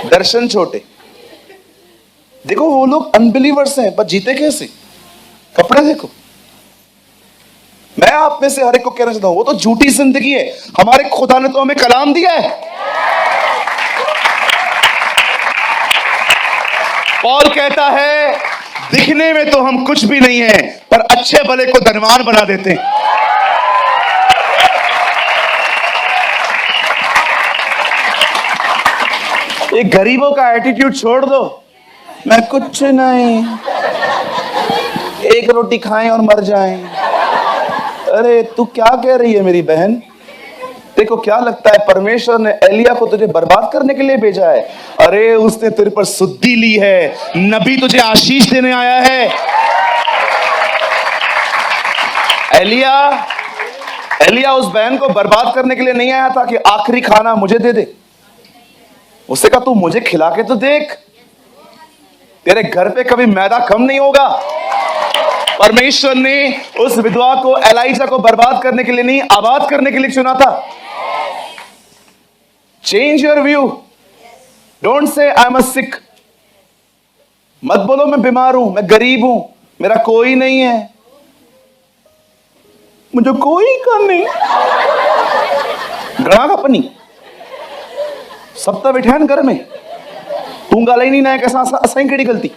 दर्शन छोटे। देखो वो लोग अनबिलीवर्स हैं, पर जीते कैसे? कपड़े देखो। मैं आप में से हर एक को कहना चाहता हूं, वो तो झूठी जिंदगी है। हमारे खुदा ने तो हमें कलाम दिया है। पौल कहता है, दिखने में तो हम कुछ भी नहीं है, पर अच्छे भले को धनवान बना देते हैं। ये गरीबों का एटीट्यूड छोड़ दो, मैं कुछ नहीं, एक रोटी खाएं और मर जाएं। अरे तू क्या कह रही है मेरी बहन? देखो क्या लगता है, परमेश्वर ने एलिया को तुझे बर्बाद करने के लिए भेजा है? अरे उसने तेरे पर सुद्धि ली है, नबी तुझे आशीष देने आया है। एलिया उस बहन को बर्बाद करने के लिए नहीं आया था कि आखिरी खाना मुझे दे दे। उससे कहा, तू मुझे खिला के तो देख, तेरे घर पे कभी मैदा कम नहीं होगा। परमेश्वर ने उस विधवा को, एलाइजा को बर्बाद करने के लिए नहीं, आबाद करने के लिए चुना था। Change your view. Don't say I am a सिक। मत बोलो मैं बीमार हूं, मैं गरीब हूं, मेरा कोई नहीं है, मुझे कोई काम नहीं। गणा का पनी सप्ताह बैठे घर में, तू गाला ही नहीं ना, कैसा असाई केड़ी गलती।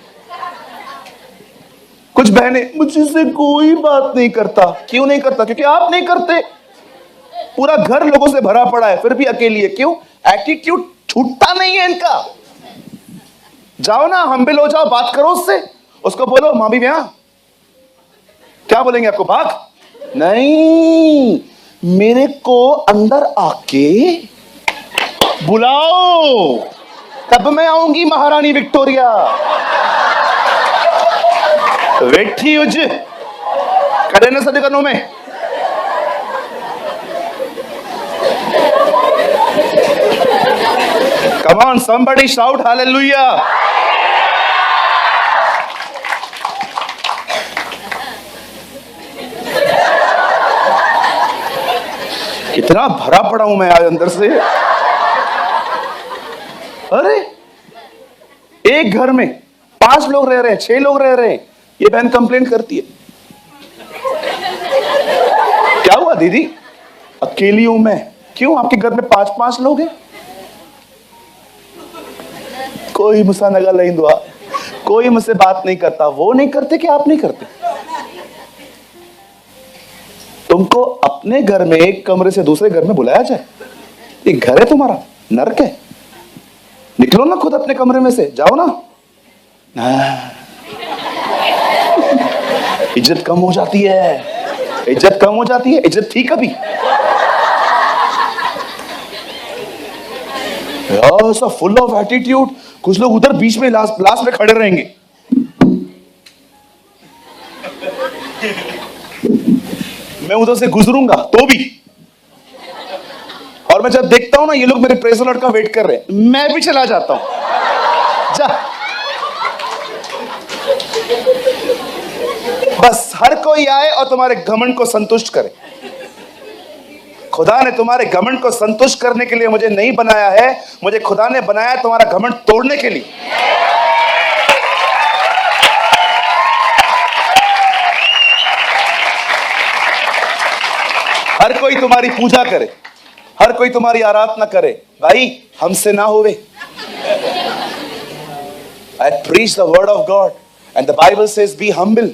कुछ बहने, मुझसे कोई बात नहीं करता। क्यों नहीं करता? क्योंकि आप नहीं करते। पूरा घर लोगों से भरा पड़ा है, फिर भी अकेली है। क्यों? एटीट्यूड छूटता नहीं है इनका। जाओ ना, हम्बिल हो जाओ, बात करो उससे, उसको बोलो मां भी ब्याह। क्या बोलेंगे आपको? भाग नहीं, मेरे को अंदर आके बुलाओ, तब मैं आऊंगी महारानी विक्टोरिया। वेठी उज करे न सदगनों में। Come on, somebody shout hallelujah. कितना भरा पड़ा हूं मैं आज अंदर से। अरे एक घर में 5 लोग रह रहे हैं, 6 लोग रह रहे हैं, ये बहन कंप्लेंट करती है, क्या हुआ दीदी? अकेली हूं मैं। क्यों? आपके घर में 5-5 लोग हैं, कोई मुझसे नगा नहीं दुआ, कोई मुझसे बात नहीं करता। वो नहीं करते कि आप नहीं करते? तुमको अपने घर में एक कमरे से दूसरे घर में बुलाया जाए? ये घर है तुम्हारा? नरक है। निकलो ना खुद अपने कमरे में से, जाओ ना। इज्जत कम हो जाती है, इज्जत कम हो जाती है। इज्जत थी कभी? ऐसा फुल ऑफ एटीट्यूड। कुछ लोग उधर बीच में लास्ट में खड़े रहेंगे। मैं उधर से गुजरूंगा तो भी, और मैं जब देखता हूं ना ये लोग मेरे प्रेज द लॉर्ड का वेट कर रहे हैं, मैं भी चला जाता हूं। जा, बस हर कोई आए और तुम्हारे घमंड को संतुष्ट करे। खुदा ने तुम्हारे घमंड को संतुष्ट करने के लिए मुझे नहीं बनाया है, मुझे खुदा ने बनाया तुम्हारा घमंड तोड़ने के लिए। हर कोई तुम्हारी पूजा करे, हर कोई तुम्हारी आराधना करे, भाई हमसे ना होवे। I preach the word of God and the Bible says be humble,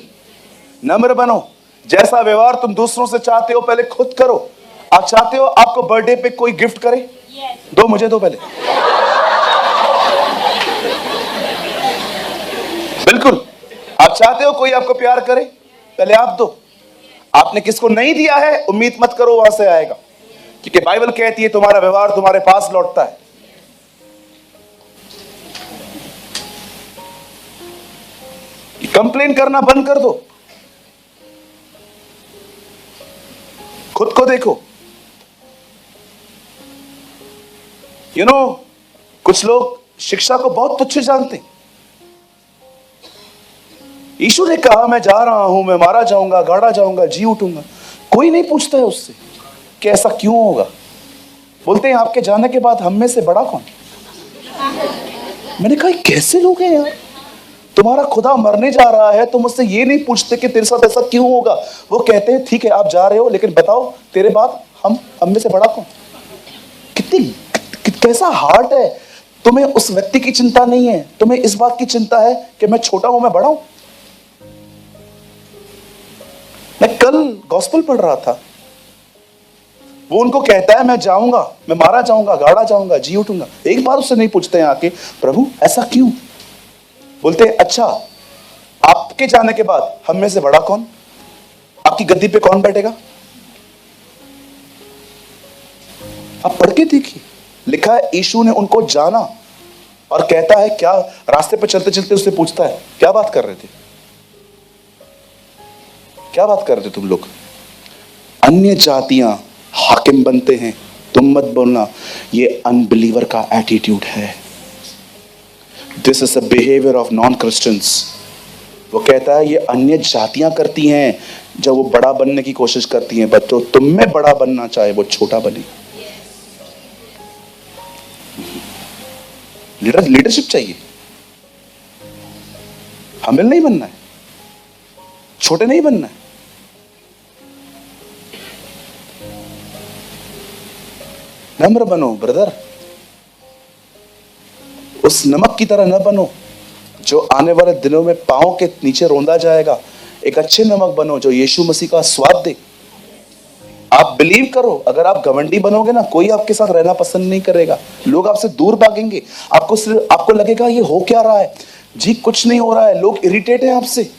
नम्र बनो। जैसा व्यवहार तुम दूसरों से चाहते हो पहले खुद करो। आप चाहते हो आपको बर्थडे पे कोई गिफ्ट करे? दो, मुझे दो पहले। बिल्कुल। आप चाहते हो कोई आपको प्यार करे? पहले आप दो। आपने किसको नहीं दिया है उम्मीद मत करो वहां से आएगा, क्योंकि बाइबल कहती है तुम्हारा व्यवहार तुम्हारे पास लौटता है। कंप्लेन करना बंद कर दो, खुद को देखो। यू नो, कुछ लोग शिक्षा को बहुत तुच्छ जानते। यीशु ने कहा मैं जा रहा हूं, मैं मारा जाऊंगा, गाड़ा जाऊंगा, जी उठूंगा। कोई नहीं पूछता है उससे कि ऐसा क्यों होगा। बोलते हैं आपके जाने के बाद हम में से बड़ा कौन? मैंने कहा कैसे लोग हैं यार, तुम्हारा खुदा मरने जा रहा है, तुम मुझसे ये नहीं पूछते कि तेरे साथ ऐसा क्यों होगा। वो कहते हैं ठीक है आप जा रहे हो, लेकिन बताओ तेरे बाद हम में से बड़ा कौन? कितनी कैसा हार्ट है। तुम्हें उस व्यक्ति की चिंता नहीं है, तुम्हें इस बात की चिंता है कि मैं छोटा हूं, मैं बड़ा हूं। मैं कल गॉस्पेल पढ़ रहा था, वो उनको कहता है मैं जाऊंगा, मैं मारा जाऊंगा, गाड़ा जाऊंगा, जी उठूंगा। एक बार उससे नहीं पूछते हैं आके प्रभु ऐसा क्यों? बोलते हैं अच्छा आपके जाने के बाद हम में से बड़ा कौन? आपकी गद्दी पे कौन बैठेगा? आप पढ़ के देखिए, लिखा है यीशु ने उनको जाना और कहता है क्या, रास्ते पे चलते चलते उससे पूछता है क्या बात कर रहे थे, क्या बात कर रहे थे तुम लोग? अन्य जातियां हाकिम बनते हैं, तुम मत बोलना। ये अनबिलीवर का एटीट्यूड है। This is a behaviour of non Christians. वो कहता है ये अन्य जातियां करती हैं जब वो बड़ा बनने की कोशिश करती हैं, बच्चों तुम में बड़ा बनना चाहे वो छोटा बने। लीडरशिप चाहिए, हमें नहीं बनना है, छोटे नहीं बनना है। नम्र बनो ब्रदर, उस नमक की तरह न बनो जो आने वाले दिनों में पांव के नीचे रोंदा जाएगा। एक अच्छे नमक बनो जो यीशु मसीह का स्वाद दे। आप बिलीव करो, अगर आप घमंडी बनोगे ना, कोई आपके साथ रहना पसंद नहीं करेगा, लोग आपसे दूर भागेंगे। आपको लगेगा ये हो क्या रहा है जी, कुछ नहीं हो रहा है, लोग इरिटेट हैं आपसे।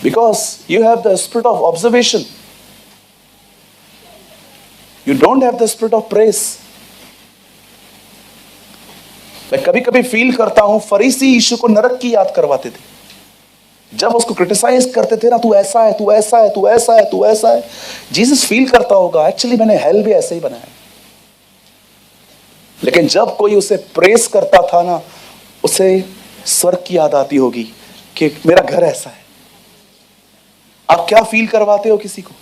Because you have the spirit of observation. You don't have the spirit of praise. मैं कभी कभी फील करता हूं फरीसी यीशु को नरक की याद करवाते थे। जब उसको क्रिटिसाइज करते थे ना, तू ऐसा है, तू ऐसा है, तू ऐसा है, तू ऐसा है। जीसस फील करता होगा एक्चुअली मैंने हेल भी ऐसे ही बनाया। लेकिन जब कोई उसे प्रेस करता था ना, उसे स्वर्ग की याद आती होगी कि मेरा घर ऐसा है। आप क्या फील करवाते हो किसी को?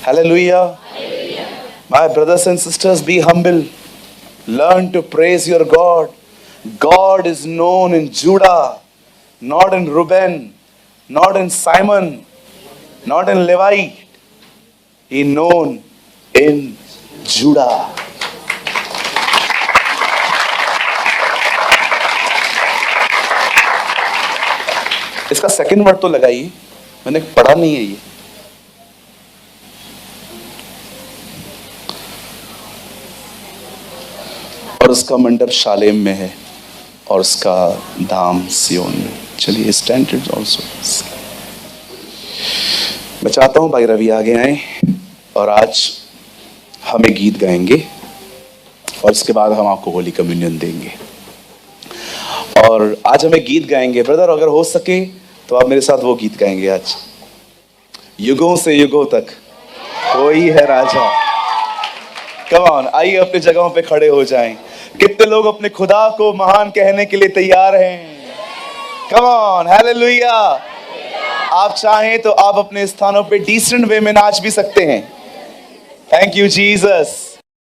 Hallelujah. My brothers and sisters, be humble. Learn to praise your God. God is known in Judah, not in Reuben, not in Simon, not in Levi. He is known in Judah. इसका second word तो लगाइए, मैंने पढ़ा नहीं है ये। और उसका मंडप शालेम में है और उसका धाम सियोन में। चलिए स्टैंडर्ड ऑल्सो। मैं चाहता हूं भाई रवि आगे आए और आज हमें गीत गाएंगे और इसके बाद हम आपको होली कम्युनियन देंगे। और आज हमें गीत गाएंगे। ब्रदर अगर हो सके तो आप मेरे साथ वो गीत गाएंगे आज। युगों से युगों तक कोई है राजा। कम ऑन, आइए अपनी जगहों पे खड़े हो जाएं। कितने लोग अपने खुदा को महान कहने के लिए तैयार हैं? Come on, hallelujah. आप चाहें तो आप अपने स्थानों पे डिसेंट वे में नाच भी सकते हैं। Thank you Jesus.